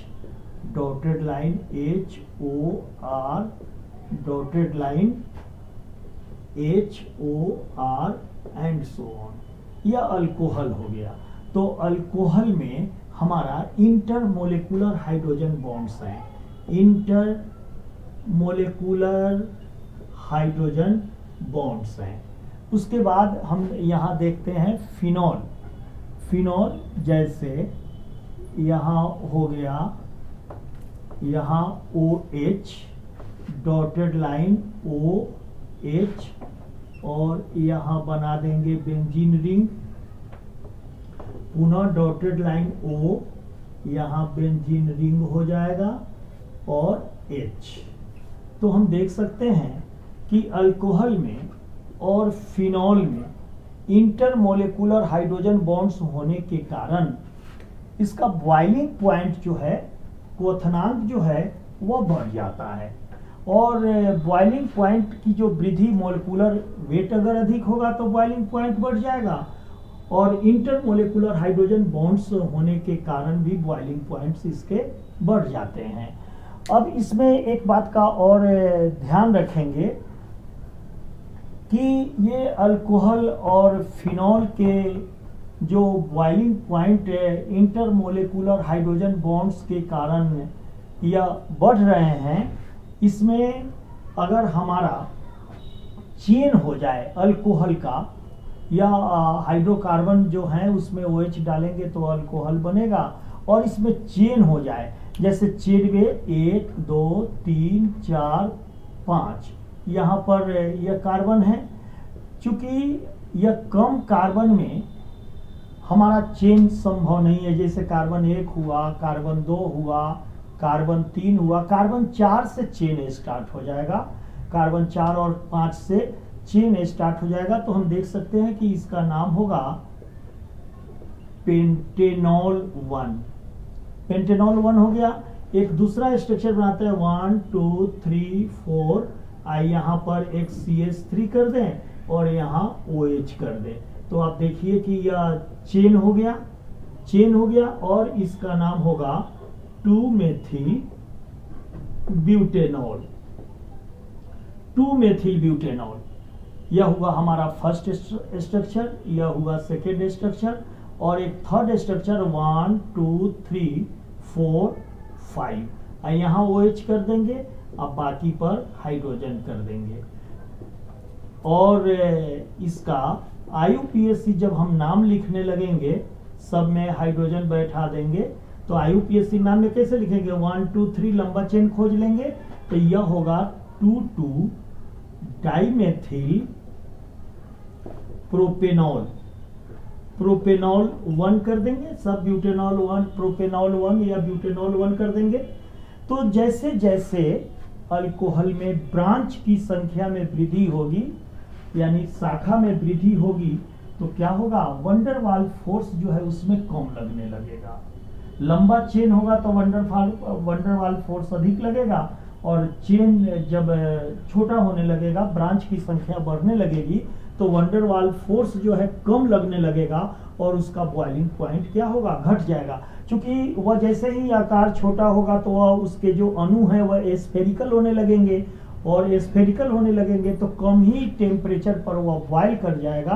Speaker 1: dotted line HOR dotted line HOR and so on. यह अल्कोहल हो गया। तो अल्कोहल में हमारा इंटरमोलिकुलर हाइड्रोजन बॉन्ड्स हैं, इंटरमोलिकुलर हाइड्रोजन बॉन्ड्स हैं। उसके बाद हम यहाँ देखते हैं फिनॉल। फिनॉल जैसे यहाँ हो गया, यहाँ OH डॉटेड लाइन OH और यहाँ बना देंगे बेंजीन रिंग, पुनः डॉटेड लाइन O, यहाँ बेंजीन रिंग हो जाएगा और H। तो हम देख सकते हैं कि अल्कोहल में और फिनॉल में इंटरमोलिकुलर हाइड्रोजन बॉन्ड्स होने के कारण इसका बॉइलिंग पॉइंट जो है, क्वथनांक जो है वह बढ़ जाता है। और बॉइलिंग पॉइंट की जो वृद्धि, मोलिकुलर वेट अगर अधिक होगा तो बॉइलिंग पॉइंट बढ़ जाएगा, और इंटरमोलिकुलर हाइड्रोजन बॉन्ड्स होने के कारण भी बॉइलिंग पॉइंट्स इसके बढ़ जाते हैं। अब इसमें एक बात का और ध्यान रखेंगे कि ये अल्कोहल और फिनॉल के जो boiling point intermolecular hydrogen bonds के कारण या बढ़ रहे हैं, इसमें अगर हमारा चेन हो जाए अल्कोहल का, या हाइड्रोकार्बन जो है उसमें OH डालेंगे तो अल्कोहल बनेगा, और इसमें चेन हो जाए, जैसे चेन में 1 2 3 4 5 यहाँ पर यह कार्बन है। चूंकि यह कम कार्बन में हमारा चेन संभव नहीं है, जैसे कार्बन 1 हुआ, कार्बन 2 हुआ, कार्बन 3 हुआ, कार्बन 4 से चेन स्टार्ट हो जाएगा, कार्बन 4 और 5 से चेन स्टार्ट हो जाएगा। तो हम देख सकते हैं कि इसका नाम होगा पेंटेनॉल 1। पेंटेनॉल 1 हो गया। एक दूसरा स्ट्रक्चर बनाते हैं 1 2 3 4, आई यहाँ पर एक CH3 कर दें और यहाँ OH कर दें, तो आप देखिए कि यह चेन हो गया, चेन हो गया, और इसका नाम होगा 2-मेथिल ब्यूटेनॉल। 2-मेथिल ब्यूटेनॉल, यह हुआ हमारा फर्स्ट स्ट्रक्चर, यह हुआ सेकेंड स्ट्रक्चर, और एक थर्ड स्ट्रक्चर 1 2 3 4 5, यहाँ OH कर देंगे, अब बाकी पर हाइड्रोजन कर देंगे। और इसका IUPAC जब हम नाम लिखने लगेंगे, सब में हाइड्रोजन बैठा देंगे, तो IUPAC नाम में कैसे लिखेंगे, 1 2 3 लंबा चेन खोज लेंगे, तो यह होगा 2 डाइमेथिल प्रोपेनॉल। प्रोपेनॉल 1 कर देंगे, सब ब्यूटेनॉल 1 प्रोपेनॉल 1 या ब्यूटेनॉल 1 कर देंगे। तो जैसे जैसे अल्कोहल में ब्रांच की संख्या में वृद्धि होगी, यानी शाखा में वृद्धि होगी, तो क्या होगा, वंडरवाल फोर्स जो है उसमें कम लगने लगेगा। लंबा चेन होगा तो वंडरवाल फोर्स अधिक लगेगा, और चेन जब छोटा होने लगेगा, ब्रांच की संख्या बढ़ने लगेगी, तो वंडर वाल फोर्स जो है कम लगने लगेगा और उसका बॉइलिंग पॉइंट क्या होगा, घट जाएगा। क्योंकि वह जैसे ही आकार छोटा होगा तो वह उसके जो अणु है वह स्फेरिकल होने लगेंगे, और स्फेरिकल होने लगेंगे तो कम ही टेम्परेचर पर वह बॉइल कर जाएगा।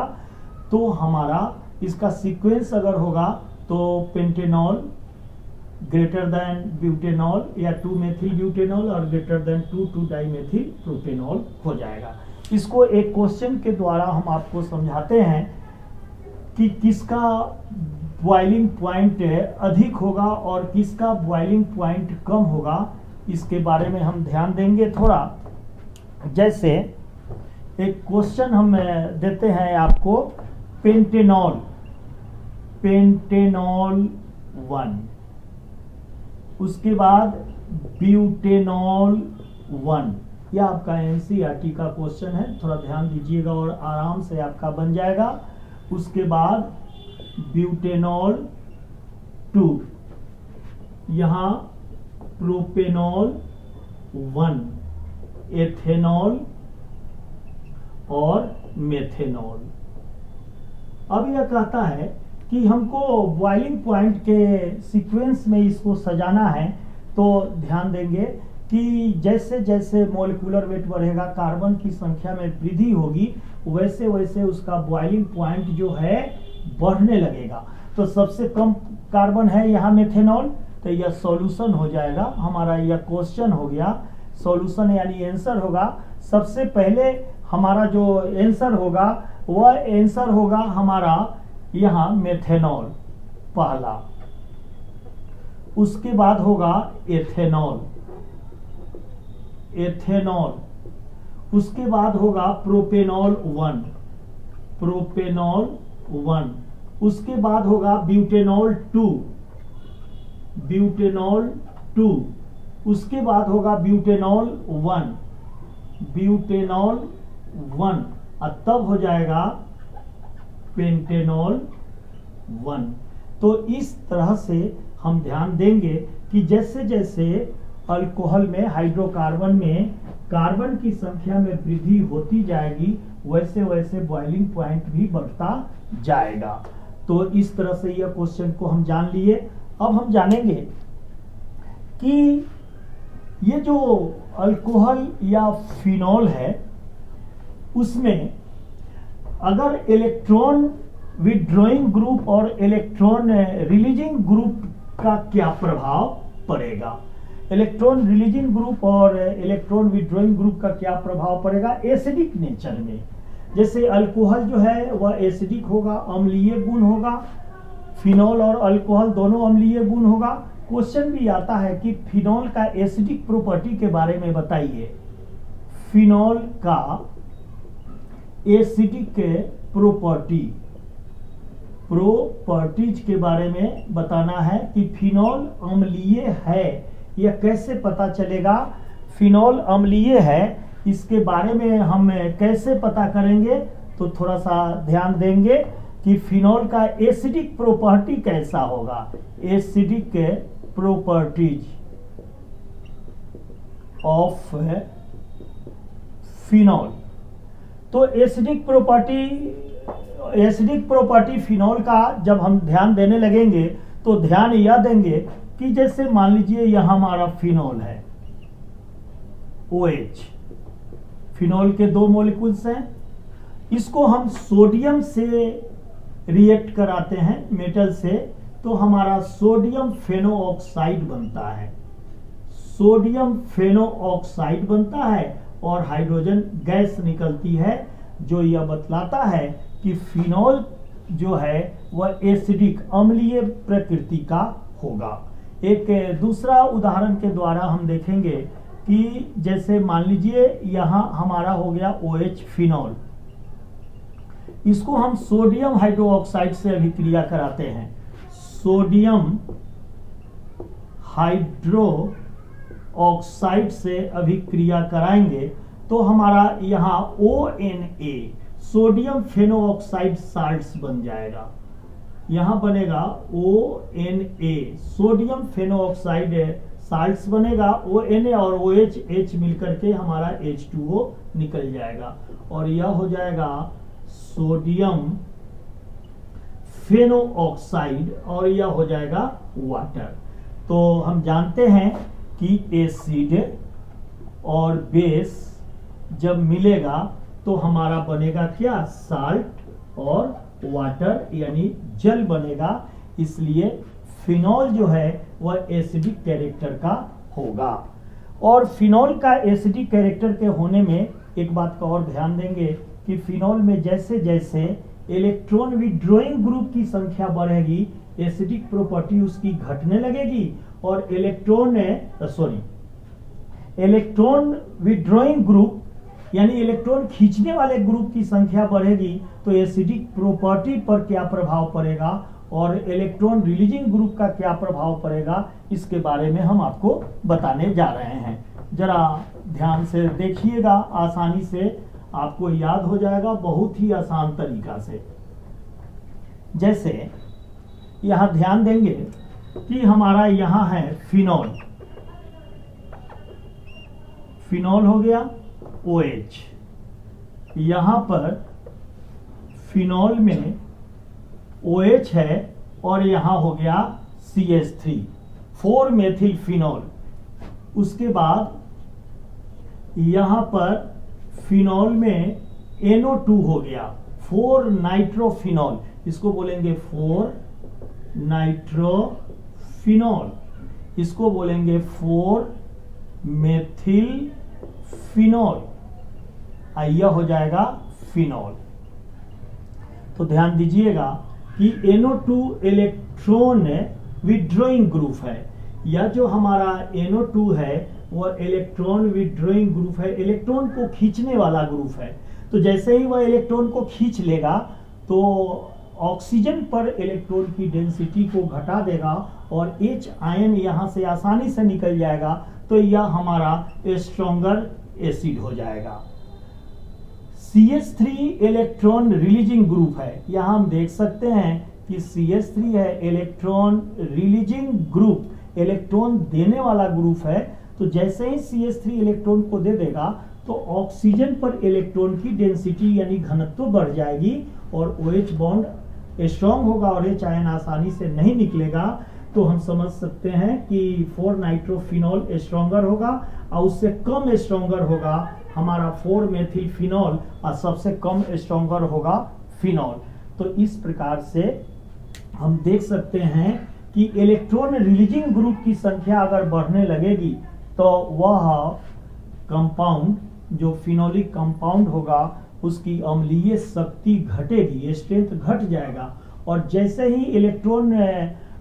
Speaker 1: तो हमारा इसका सीक्वेंस अगर होगा तो पेंटेनॉल ग्रेटर देन ब्यूटेनॉल या 2-मेथिल ब्यूटेनॉल और ग्रेटर देन 2,2-डाइमेथिल प्रोपेनॉल हो जाएगा। इसको एक क्वेश्चन के द्वारा हम आपको समझाते हैं कि किसका बॉइलिंग पॉइंट अधिक होगा और किसका बॉइलिंग पॉइंट कम होगा, इसके बारे में हम ध्यान देंगे थोड़ा। जैसे एक क्वेश्चन हम देते हैं आपको, पेंटेनॉल 1, उसके बाद ब्यूटेनॉल 1, यह आपका एनसीईआरटी का क्वेश्चन है, थोड़ा ध्यान दीजिएगा और आराम से आपका बन जाएगा। उसके बाद ब्यूटेनॉल 2, यहाँ प्रोपेनॉल 1, एथेनॉल और मेथेनॉल। अब यह कहता है कि हमको बॉइलिंग पॉइंट के सीक्वेंस में इसको सजाना है, तो ध्यान देंगे कि जैसे जैसे मॉलिक्यूलर वेट बढ़ेगा, कार्बन की संख्या में वृद्धि होगी, वैसे वैसे उसका बॉइलिंग पॉइंट जो है बढ़ने लगेगा। तो सबसे कम कार्बन है यहाँ मेथेनॉल, तो यह सॉल्यूशन हो जाएगा हमारा, यह क्वेश्चन हो गया। सॉल्यूशन यानी आंसर होगा, सबसे पहले हमारा जो आंसर होगा वह आंसर होगा हमारा यहाँ मेथेनॉल पहला, उसके बाद होगा एथेनॉल, उसके बाद होगा प्रोपेनॉल 1, उसके बाद होगा ब्यूटेनॉल 2, उसके बाद होगा ब्यूटेनॉल 1 और तब हो जाएगा पेंटेनॉल 1। तो इस तरह से हम ध्यान देंगे कि जैसे जैसे अल्कोहल में, हाइड्रोकार्बन में कार्बन की संख्या में वृद्धि होती जाएगी, वैसे वैसे बॉइलिंग पॉइंट भी बढ़ता जाएगा। तो इस तरह से यह क्वेश्चन को हम जान लिए। अब हम जानेंगे कि ये जो अल्कोहल या फिनॉल है, उसमें अगर इलेक्ट्रॉन विड्रॉइंग ग्रुप और इलेक्ट्रॉन रिलीजिंग ग्रुप का क्या प्रभाव पड़ेगा, इलेक्ट्रॉन रिलीजिंग ग्रुप और इलेक्ट्रॉन विड्रॉइंग ग्रुप का क्या प्रभाव पड़ेगा एसिडिक नेचर में। जैसे अल्कोहल जो है वह एसिडिक होगा, अम्लीय गुण होगा, फिनॉल और अल्कोहल दोनों अम्लीय गुण होगा। क्वेश्चन भी आता है कि फिनॉल का एसिडिक प्रॉपर्टी के बारे में बताइए। फिनॉल का एसिडिक प्रॉपर्टीज के बारे में बताना है कि फिनॉल अम्लीय है, यह कैसे पता चलेगा। फिनॉल अम्लीय है, इसके बारे में हम कैसे पता करेंगे, तो थोड़ा सा ध्यान देंगे कि फिनॉल का एसिडिक प्रॉपर्टी कैसा होगा। एसिडिक प्रॉपर्टीज ऑफ फिनॉल, तो एसिडिक प्रॉपर्टी फिनॉल का जब हम ध्यान देने लगेंगे तो ध्यान यह देंगे कि जैसे मान लीजिए यह हमारा फिनॉल है, OH, फिनॉल के 2 मॉलिक्यूल्स हैं, इसको हम सोडियम से रिएक्ट कराते हैं मेटल से, तो हमारा सोडियम फेनोऑक्साइड बनता है, सोडियम फेनोऑक्साइड बनता है और हाइड्रोजन गैस निकलती है, जो यह बतलाता है कि फिनॉल जो है वह एसिडिक अम्लीय प्रकृति का होगा। एक दूसरा उदाहरण के द्वारा हम देखेंगे कि जैसे मान लीजिए यहाँ हमारा हो गया OH फिनॉल, इसको हम सोडियम हाइड्रोक्साइड से अभिक्रिया कराते हैं, सोडियम हाइड्रोक्साइड से अभिक्रिया कराएंगे तो हमारा यहाँ ONA सोडियम फेनोऑक्साइड साल्ट्स बन जाएगा, यहाँ बनेगा ONA सोडियम फेनोऑक्साइड साल्ट्स बनेगा ONA और OH H मिलकर के हमारा H2O निकल जाएगा और यह हो जाएगा सोडियम फेनो ऑक्साइड और यह हो जाएगा वाटर। तो हम जानते हैं कि एसिड और बेस जब मिलेगा तो हमारा बनेगा क्या, साल्ट और वाटर यानी जल बनेगा। इसलिए फिनॉल जो है वह एसिडिक कैरेक्टर का होगा। और फिनॉल का एसिडिक कैरेक्टर के होने में एक बात का और ध्यान देंगे कि फिनॉल में जैसे जैसे इलेक्ट्रॉन विड्रॉइंग ग्रुप की संख्या बढ़ेगी एसिडिक प्रॉपर्टी उसकी घटने लगेगी और इलेक्ट्रॉन विड्रॉइंग ग्रुप यानी इलेक्ट्रॉन खींचने वाले ग्रुप की संख्या बढ़ेगी तो एसिडिक प्रॉपर्टी पर क्या प्रभाव पड़ेगा और इलेक्ट्रॉन रिलीजिंग ग्रुप का क्या प्रभाव पड़ेगा इसके बारे में हम आपको बताने जा रहे हैं। जरा ध्यान से देखिएगा, आसानी से आपको याद हो जाएगा बहुत ही आसान तरीका से। जैसे यहां ध्यान देंगे कि हमारा यहां है फिनॉल, फिनॉल हो गया OH, यहां पर फिनॉल में OH है और यहां हो गया CH3 4 मेथिल फिनॉल। उसके बाद यहां पर फिनॉल में NO2 हो गया 4 नाइट्रोफिनॉल, इसको बोलेंगे 4 नाइट्रोफिनॉल, इसको बोलेंगे 4 मेथिल फिनॉल, यह हो जाएगा फिनॉल। तो ध्यान दीजिएगा कि NO2 इलेक्ट्रॉन विड्रॉइंग ग्रुप है, या जो हमारा NO2 है वह इलेक्ट्रॉन विड्रॉइंग ग्रुप है, इलेक्ट्रॉन को खींचने वाला ग्रुप है। तो जैसे ही वह इलेक्ट्रॉन को खींच लेगा तो ऑक्सीजन पर इलेक्ट्रॉन की डेंसिटी को घटा देगा और H आयन यहां से आसानी से निकल जाएगा, तो यह हमारा स्ट्रॉन्गर एसिड हो जाएगा। CH3 इलेक्ट्रॉन रिलीजिंग ग्रुप है, यहां हम देख सकते हैं कि CH3 है इलेक्ट्रॉन रिलीजिंग ग्रुप, इलेक्ट्रॉन देने वाला ग्रुप है। तो जैसे ही CH3 इलेक्ट्रॉन को दे देगा तो ऑक्सीजन पर इलेक्ट्रॉन की डेंसिटी यानी घनत्व बढ़ जाएगी और OH बॉन्ड स्ट्रॉन्ग होगा और H आयन आसानी से नहीं निकलेगा। तो हम समझ सकते हैं कि 4 नाइट्रोफिनॉल स्ट्रॉन्गर होगा और उससे कम स्ट्रॉन्गर होगा हमारा 4 मेथिल फिनॉल और सबसे कम स्ट्रॉन्गर होगा फिनॉल। तो इस प्रकार से हम देख सकते हैं कि इलेक्ट्रॉन रिलीजिंग ग्रुप की संख्या अगर बढ़ने लगेगी तो वह कंपाउंड जो फिनोलिक कंपाउंड होगा उसकी अम्लीय शक्ति घटेगी, स्ट्रेंथ घट जाएगा। और जैसे ही इलेक्ट्रॉन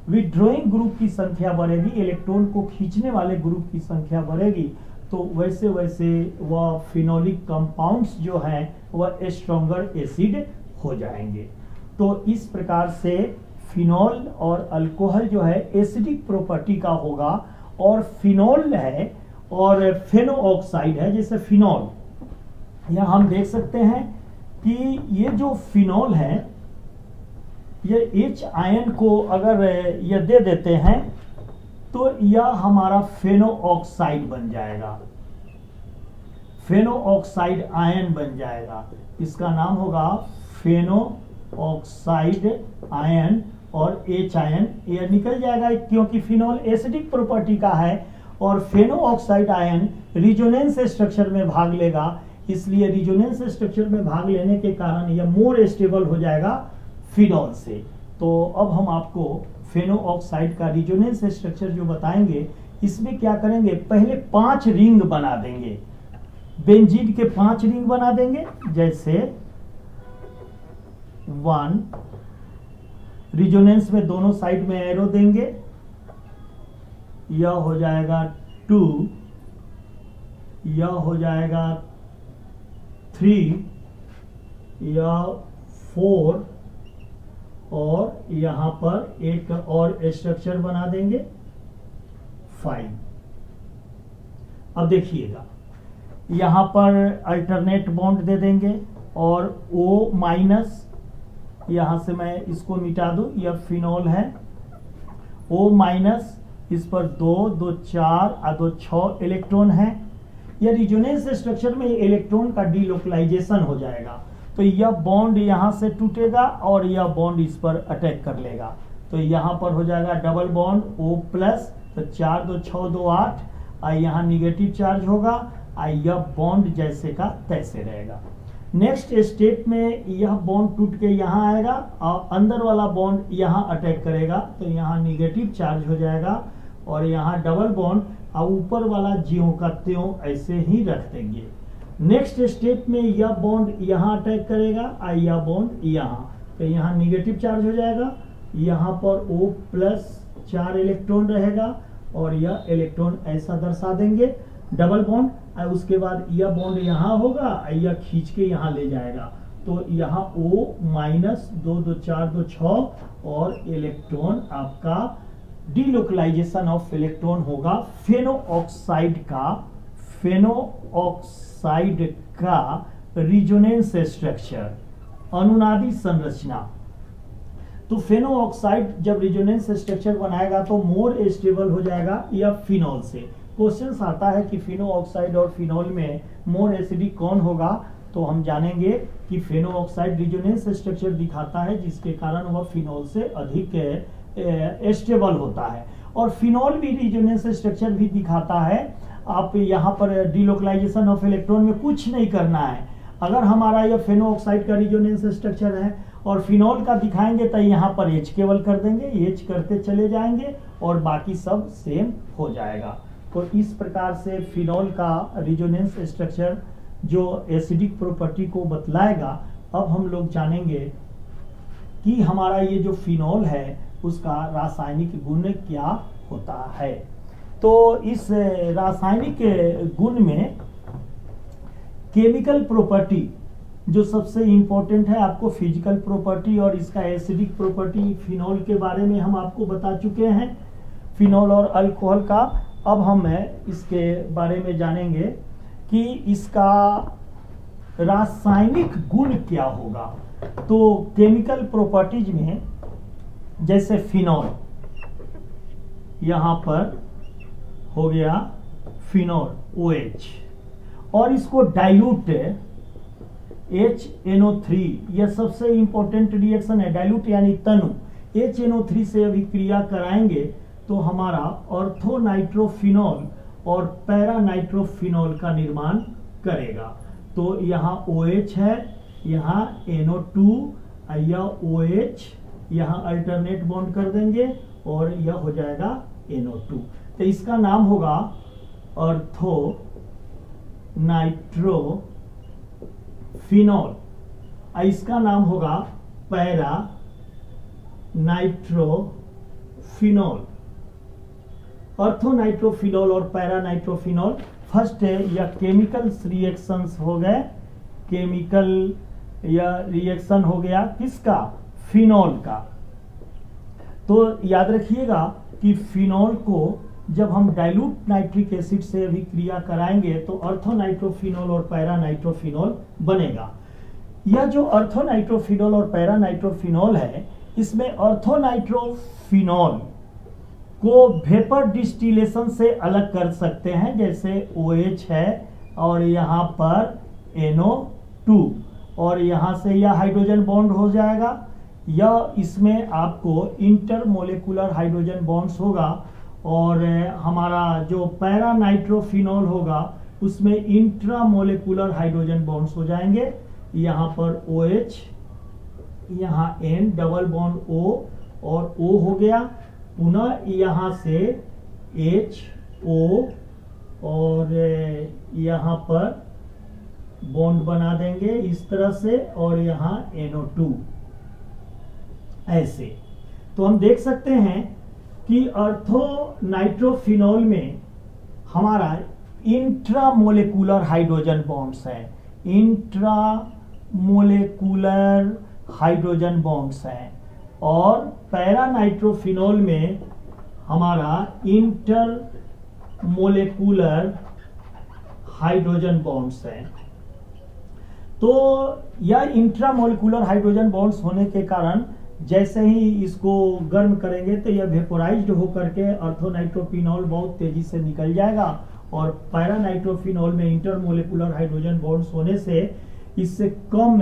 Speaker 1: विड्रॉइंग ग्रुप की संख्या बढ़ेगी, इलेक्ट्रॉन को खींचने वाले ग्रुप की संख्या बढ़ेगी, तो वैसे वैसे वह फिनोलिक कंपाउंड्स जो हैं वह स्ट्रॉन्गर एसिड हो जाएंगे। तो इस प्रकार से फिनॉल और अल्कोहल जो है एसिडिक प्रॉपर्टी का होगा। और फिनॉल है और फेनो ऑक्साइड है, जैसे फिनॉल, यह हम देख सकते हैं कि ये जो फिनॉल है ये H आयन को अगर ये दे देते हैं तो यह हमारा फेनो ऑक्साइड बन जाएगा, फेनो ऑक्साइड आयन बन जाएगा, इसका नाम होगा फेनो ऑक्साइड आयन और H आयन ये निकल जाएगा क्योंकि फिनॉल एसिडिक प्रॉपर्टी का है और फेनो ऑक्साइड आयन रिजोनेंस स्ट्रक्चर में भाग लेगा, इसलिए रिजोनेंस स्ट्रक्चर में भाग लेने के कारण यह मोर स्टेबल हो जाएगा फिनॉल से। तो अब हम आपको फेनो ऑक्साइड का रिजोनेंस स्ट्रक्चर जो बताएंगे, इसमें क्या करेंगे, पहले 5 रिंग बना देंगे, बेंजीन के 5 रिंग बना देंगे, जैसे 1, रिजोनेंस में दोनों साइड में एरो देंगे, यह हो जाएगा 2, यह हो जाएगा 3, यह 4 और यहां पर एक और स्ट्रक्चर बना देंगे 5। अब देखिएगा यहां पर अल्टरनेट बॉन्ड दे देंगे और O-, यहां से मैं इसको मिटा दूं, यह फिनॉल है, O- इस पर 2 2 4 और 2 6 इलेक्ट्रॉन है। यह रिजोनेंस स्ट्रक्चर में इलेक्ट्रॉन का डीलोकलाइजेशन हो जाएगा, तो यह बॉन्ड यहाँ से टूटेगा और यह बॉन्ड इस पर अटैक कर लेगा। तो यहाँ पर हो जाएगा डबल बॉन्ड O प्लस, तो 4 2 6 2 8, और यहाँ निगेटिव चार्ज होगा और यह बॉन्ड जैसे का तैसे रहेगा। नेक्स्ट स्टेप में यह बॉन्ड टूट के यहाँ आएगा और अंदर वाला बॉन्ड यहाँ अटैक करेगा, तो यहाँ निगेटिव चार्ज हो जाएगा और यहाँ डबल बॉन्ड और ऊपर वाला ज्यों का त्यों ऐसे ही रख देंगे। नेक्स्ट स्टेप में यह बॉन्ड यहाँ अटैक करेगा और यह बॉन्ड यहाँ, तो यहाँ निगेटिव चार्ज हो जाएगा, यहाँ पर O प्लस 4 इलेक्ट्रॉन रहेगा और यह इलेक्ट्रॉन ऐसा दर्शा देंगे डबल बॉन्ड, और उसके बाद यह बॉन्ड यहाँ होगा और यह खींच के यहाँ ले जाएगा, तो यहाँ O माइनस 2 2 4 2 6 और इलेक्ट्रॉन आपका डीलोकलाइजेशन ऑफ इलेक्ट्रॉन होगा फेनो ऑक्साइड का रिजोनेंस स्ट्रक्चर, अनुनादी संरचना। तो फेनो ऑक्साइड जब रिजोनेंस स्ट्रक्चर बनाएगा तो मोर स्टेबल हो जाएगा यह फिनॉल से। क्वेश्चन आता है कि फेनो ऑक्साइड और फिनॉल में मोर एसिडिक कौन होगा, तो हम जानेंगे कि फेनो ऑक्साइड रिजोनेंस स्ट्रक्चर दिखाता है जिसके कारण वह फिनॉल से अधिक स्टेबल होता है, और फिनॉल भी रिजोनेंस स्ट्रक्चर भी दिखाता है। आप यहाँ पर डीलोकलाइजेशन ऑफ इलेक्ट्रॉन में कुछ नहीं करना है। अगर हमारा यह फेनो ऑक्साइड का रिजोनेंस स्ट्रक्चर है और फिनॉल का दिखाएंगे तो यहाँ पर H केवल कर देंगे, H करते चले जाएंगे और बाकी सब सेम हो जाएगा। तो इस प्रकार से फिनॉल का रिजोनेंस स्ट्रक्चर जो एसिडिक प्रॉपर्टी को बतलाएगा। अब हम लोग जानेंगे कि हमारा ये जो फिनॉल है उसका रासायनिक गुण क्या होता है। तो इस रासायनिक गुण में केमिकल प्रॉपर्टी जो सबसे इंपॉर्टेंट है, आपको फिजिकल प्रॉपर्टी और इसका एसिडिक प्रॉपर्टी फिनॉल के बारे में हम आपको बता चुके हैं, फिनॉल और अल्कोहल का। अब हम इसके बारे में जानेंगे कि इसका रासायनिक गुण क्या होगा। तो केमिकल प्रॉपर्टीज में जैसे फिनॉल, यहां पर हो गया फिनॉल OH, और इसको डाइल्यूट HNO3, यह सबसे इंपॉर्टेंट रिएक्शन है। डाइल्यूट यानी तनु, HNO3 से अभिक्रिया कराएंगे तो हमारा ऑर्थोनाइट्रोफिनॉल और पैरानाइट्रोफिनॉल का निर्माण करेगा। तो यहाँ OH है, यहाँ NO2, यह OH, यहाँ अल्टरनेट बॉन्ड कर देंगे और यह हो जाएगा NO2। तो इसका नाम होगा ऑर्थोनाइट्रोफिनॉल, इसका नाम होगा पैरानाइट्रोफिनॉल। ऑर्थोनाइट्रोफिनॉल और पैरानाइट्रोफिनॉल फर्स्ट है, यह केमिकल रिएक्शंस हो गए, केमिकल या रिएक्शन हो गया किसका, फिनॉल का। तो याद रखिएगा कि फिनॉल को जब हम डाइल्यूट नाइट्रिक एसिड से अभिक्रिया कराएंगे तो ऑर्थोनाइट्रोफिनॉल और पैरानाइट्रोफिनॉल बनेगा। यह जो ऑर्थोनाइट्रोफिनॉल और पैरानाइट्रोफिनॉल है, इसमें ऑर्थोनाइट्रोफिनॉल को वेपर डिस्टिलेशन से अलग कर सकते हैं, जैसे OH है और यहाँ पर NO2, और यहाँ से यह हाइड्रोजन बॉन्ड हो जाएगा। यह इसमें आपको इंटरमोलेकुलर हाइड्रोजन बॉन्ड्स होगा, और हमारा जो पैरानाइट्रोफिनॉल होगा उसमें इंट्रामोलेकुलर हाइड्रोजन बॉन्ड्स हो जाएंगे। यहाँ पर OH, यहाँ N डबल बॉन्ड O और O हो गया, पुनः यहाँ से HO और यहाँ पर बॉन्ड बना देंगे इस तरह से, और यहाँ NO2 ऐसे। तो हम देख सकते हैं कि ऑर्थोनाइट्रोफिनॉल में हमारा इंट्रामोलेकुलर हाइड्रोजन बॉन्ड्स हैं, इंट्रामोलेकुलर हाइड्रोजन बॉन्ड्स हैं, और पैरानाइट्रोफिनॉल में हमारा इंटरमोलेकुलर हाइड्रोजन बॉन्ड्स हैं। तो यह इंट्रामोलेकुलर हाइड्रोजन बॉन्ड्स होने के कारण जैसे ही इसको गर्म करेंगे तो यह वेपोराइज्ड होकर के ऑर्थोनाइट्रोफिनॉल बहुत तेजी से निकल जाएगा और पैरानाइट्रोफिनॉल में इंटरमोलिकुलर हाइड्रोजन बॉन्ड्स होने से इससे कम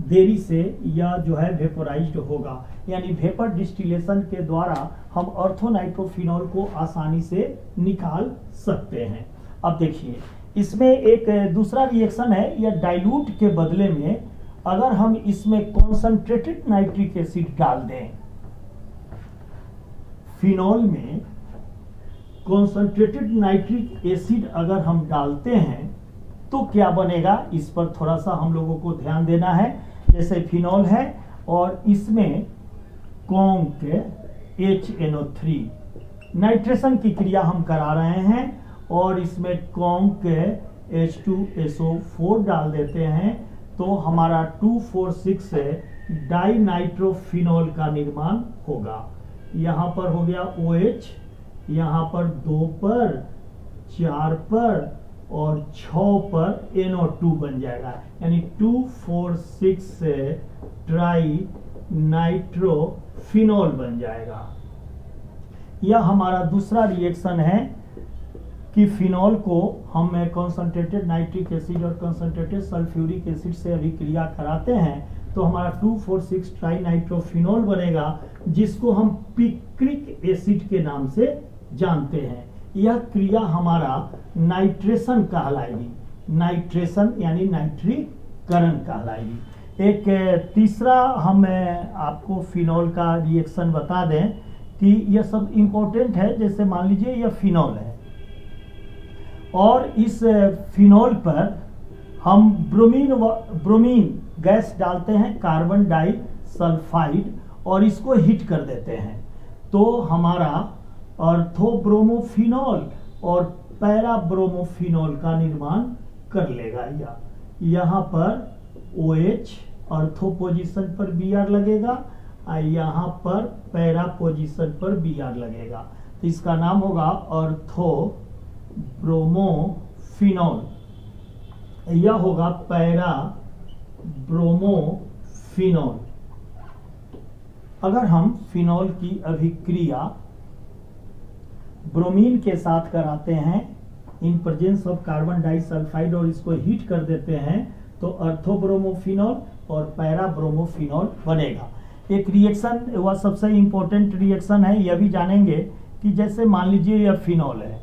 Speaker 1: देरी से यह जो है वेपोराइज्ड होगा। यानी वेपर डिस्टिलेशन के द्वारा हम ऑर्थोनाइट्रोफिनॉल को आसानी से निकाल सकते हैं। अब देखिए इसमें एक दूसरा रिएक्शन है, यह डाइल्यूट के बदले में अगर हम इसमें कॉन्संट्रेटेड नाइट्रिक एसिड डाल दें, फिनॉल में कॉन्संट्रेटेड नाइट्रिक एसिड अगर हम डालते हैं तो क्या बनेगा, इस पर थोड़ा सा हम लोगों को ध्यान देना है। जैसे फिनॉल है और इसमें कॉन्क HNO3 नाइट्रेशन की क्रिया हम करा रहे हैं और इसमें कॉन्क H2SO4 डाल देते हैं तो हमारा 2,4,6 डाइनाइट्रोफिनॉल का निर्माण होगा। यहाँ पर हो गया OH, यहाँ पर 2 पर, 4 पर और 6 पर NO2 बन जाएगा, यानी 2,4,6 ट्राई नाइट्रोफिनॉल बन जाएगा। यह हमारा दूसरा रिएक्शन है कि फिनॉल को हम कॉन्संट्रेटेड नाइट्रिक एसिड और कॉन्संट्रेटेड सल्फ्यूरिक एसिड से अभिक्रिया कराते हैं तो हमारा 2,4,6 ट्राई नाइट्रोफिनॉल बनेगा, जिसको हम पिक्रिक एसिड के नाम से जानते हैं। यह क्रिया हमारा नाइट्रेशन कहलाएगी, नाइट्रेशन यानी नाइट्रीकरण कहलाएगी। एक तीसरा हम आपको फिनॉल का रिएक्शन बता दें कि यह सब इंपॉर्टेंट है। जैसे मान लीजिए यह फिनॉल है और इस फिनॉल पर हम ब्रोमीन गैस डालते हैं, कार्बन डाई सल्फाइड, और इसको हीट कर देते हैं तो हमारा ऑर्थोब्रोमोफिनॉल और पैराब्रोमोफिनॉल का निर्माण कर लेगा। यहाँ पर OH ऑर्थो पोजीशन पर Br लगेगा और यहाँ पर पैरा पोजीशन पर Br लगेगा, तो इसका नाम होगा ऑर्थोब्रोमोफिनॉल। यह होगा पैराब्रोमोफिनॉल। अगर हम फिनॉल की अभिक्रिया ब्रोमीन के साथ कराते हैं in presence of carbon disulphide और इसको हीट कर देते हैं तो ऑर्थोब्रोमोफिनॉल और पैराब्रोमोफिनॉल बनेगा। एक रिएक्शन वह सबसे इंपॉर्टेंट रिएक्शन है, यह भी जानेंगे कि जैसे मान लीजिए यह फिनॉल है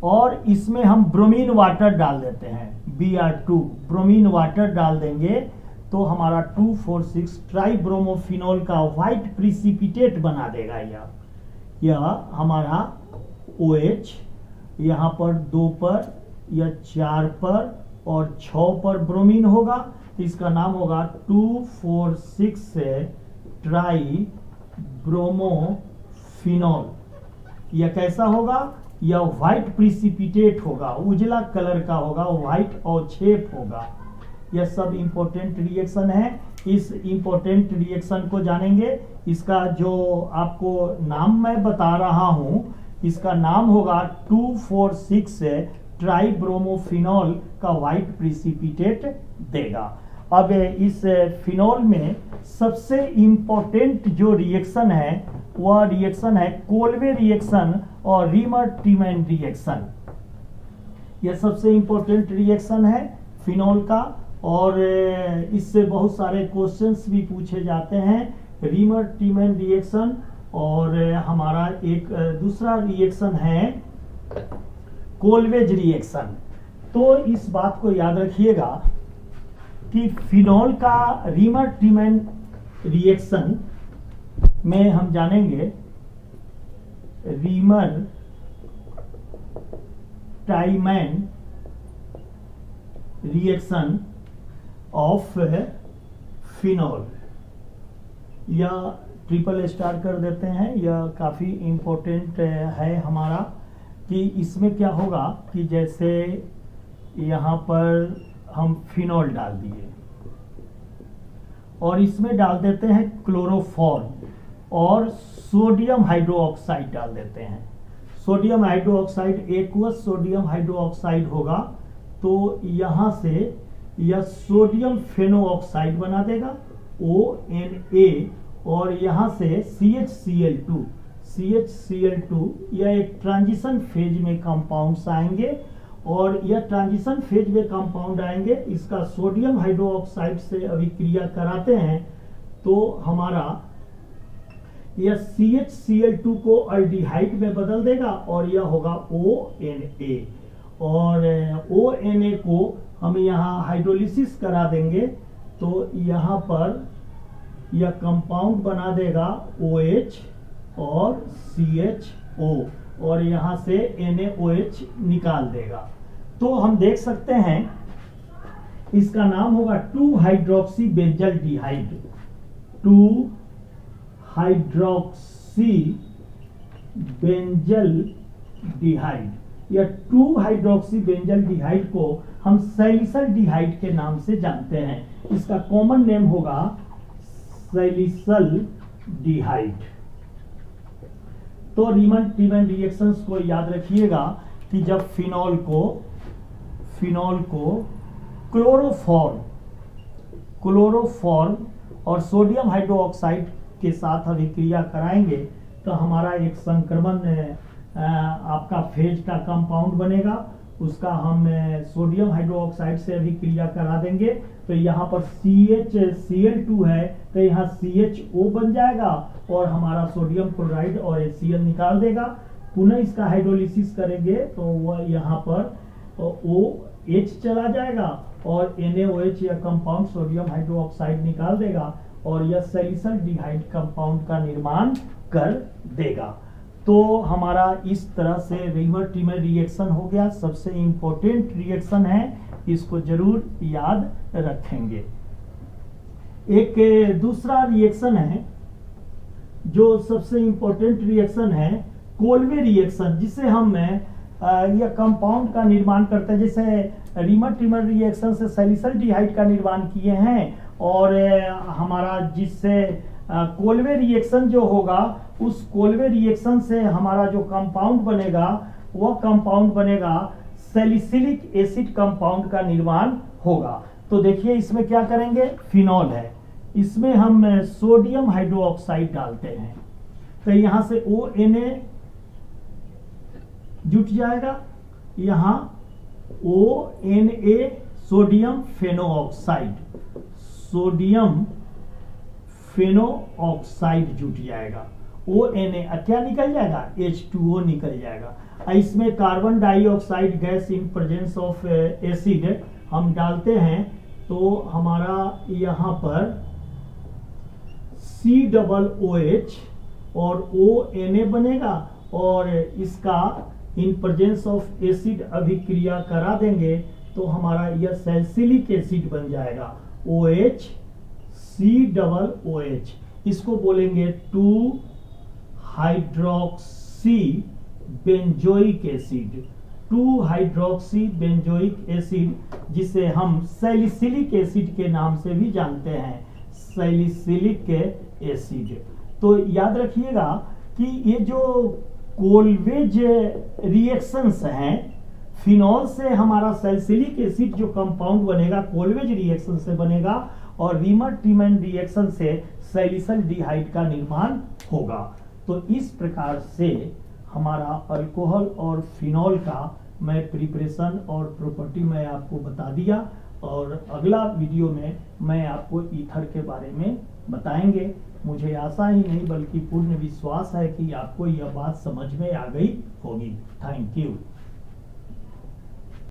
Speaker 1: और इसमें हम ब्रोमीन वाटर डाल देते हैं, Br2 ब्रोमीन वाटर डाल देंगे तो हमारा 2,4,6 ट्राई ब्रोमोफिनॉल का व्हाइट प्रिसिपिटेट बना देगा। यह हमारा OH यहाँ पर 2 पर या 4 पर और 6 पर ब्रोमीन होगा तो इसका नाम होगा 2,4,6 ट्राई ब्रोमोफिनॉल। यह कैसा होगा, यह व्हाइट प्रिसिपिटेट होगा, उजला कलर का होगा, व्हाइट अवक्षेप होगा। यह सब इंपॉर्टेंट रिएक्शन है। इस इंपॉर्टेंट रिएक्शन को जानेंगे। इसका जो आपको नाम मैं बता रहा हूं इसका नाम होगा 2,4,6 ट्राई ब्रोमोफिनॉल का व्हाइट प्रिसिपिटेट देगा। अब इस फिनॉल में सबसे इंपॉर्टेंट जो रिएक्शन है वह रिएक्शन है कोल्वे रिएक्शन और रीमर-ट्रीमैन रिएक्शन। यह सबसे इंपॉर्टेंट रिएक्शन है फिनॉल का और इससे बहुत सारे क्वेश्चंस भी पूछे जाते हैं। रीमर-ट्रीमैन रिएक्शन और हमारा एक दूसरा रिएक्शन है कोल्वेज रिएक्शन। तो इस बात को याद रखिएगा कि फिनॉल का रीमर-ट्रीमैन रिएक्शन में हम जानेंगे रीमर-ट्रीमैन रिएक्शन ऑफ फिनॉल। या ट्रिपल स्टार कर देते हैं, यह काफ़ी इम्पोर्टेंट है हमारा कि इसमें क्या होगा कि जैसे यहाँ पर हम फिनॉल डाल दिए और इसमें डाल देते हैं क्लोरोफॉर्म और सोडियम हाइड्रोक्साइड डाल देते हैं। Sodium hydroxide aqueous sodium hydroxide होगा तो यहाँ से यह सोडियम फेनोऑक्साइड बना देगा ONA और यहाँ से CHCl2, यह एक ट्रांजिशन फेज में कंपाउंड्स आएंगे और यह ट्रांजिशन फेज में कंपाउंड आएंगे, इसका सोडियम हाइड्रोक्साइड से अभिक्रिया कराते हैं तो हमारा यह CHCl2 को अल्डिहाइड में बदल देगा और यह होगा ONA और ONA को हम यहाँ हाइड्रोलिसिस करा देंगे तो यहाँ पर यह कंपाउंड बना देगा OH और CHO और यहाँ से NaOH निकाल देगा। तो हम देख सकते हैं इसका नाम होगा 2-हाइड्रोक्सी बेंजल डिहाइड, 2-हाइड्रोक्सी बेंजल डिहाइड। यह 2-हाइड्रोक्सी बेंजल डिहाइड को हम सैलिसल डिहाइड के नाम से जानते हैं, इसका कॉमन नेम होगा सैलिसल डिहाइड। तो रीमन टीमन रिएक्शंस को याद रखिएगा कि जब फिनॉल को क्लोरोफॉर्म और सोडियम हाइड्रोक्साइड के साथ अभिक्रिया कराएंगे तो हमारा एक संक्रमण आपका फेज का कंपाउंड बनेगा, उसका हम सोडियम हाइड्रोक्साइड से अभिक्रिया करा देंगे तो यहाँ पर CHCl2 है तो यहाँ CHO बन जाएगा और हमारा सोडियम क्लोराइड और HCl निकाल देगा। पुनः इसका हाइड्रोलिसिस करेंगे तो वह यहाँ पर OH चला जाएगा और NaOH या कंपाउंड सोडियम हाइड्रोक्साइड निकाल देगा और यह सैलिसल डिहाइड कंपाउंड का निर्माण कर देगा। तो हमारा इस तरह से रीमर टीमर रिएक्शन हो गया, सबसे इंपॉर्टेंट रिएक्शन है, इसको जरूर याद रखेंगे। एक दूसरा रिएक्शन है जो सबसे इंपॉर्टेंट रिएक्शन है कोल्वे रिएक्शन, जिसे हम यह कंपाउंड का निर्माण करते हैं। जैसे रीमर टीमर रिएक्शन से सैलिसल डिहाइड का निर्माण किए हैं और हमारा जिससे कोल्वे रिएक्शन जो होगा उस कोल्वे रिएक्शन से हमारा जो कंपाउंड बनेगा वह कंपाउंड बनेगा सैलिसिलिक एसिड कंपाउंड का निर्माण होगा। तो देखिए इसमें क्या करेंगे, फिनॉल है, इसमें हम सोडियम हाइड्रोक्साइड डालते हैं तो यहां से ONA जुट जाएगा, यहां ONA सोडियम फेनोऑक्साइड जुट जाएगा, ONA क्या निकल जाएगा, H2O निकल जाएगा। इसमें carbon dioxide gas in presence of acid हम डालते हैं तो हमारा यहाँ पर COOH और ONA बनेगा और इसका इन प्रेजेंस ऑफ एसिड अभिक्रिया करा देंगे तो हमारा यह सैलिसिलिक एसिड बन जाएगा, OH COOH। इसको बोलेंगे 2-हाइड्रोक्सी बेंजोइक एसिड, 2-हाइड्रोक्सी बेंजोइक एसिड, जिसे हम सैलिसिलिक एसिड के नाम से भी जानते हैं, सैलिसिलिक एसिड। तो याद रखिएगा कि ये जो कोल्वेज रिएक्शंस हैं, फिनॉल से हमारा सैलिसिलिक एसिड जो कंपाउंड बनेगा कोल्वेज रिएक्शन से बनेगा और रीमर टीमन रिएक्शन से सैलिसल डिहाइड का निर्माण होगा। तो इस प्रकार से हमारा अल्कोहल और फिनॉल का मैं प्रिपरेशन और प्रॉपर्टी मैं आपको बता दिया और अगला वीडियो में मैं आपको ईथर के बारे में बताएंगे। मुझे आशा ही नहीं बल्कि पूर्ण विश्वास है कि आपको यह बात समझ में आ गई होगी। Thank you.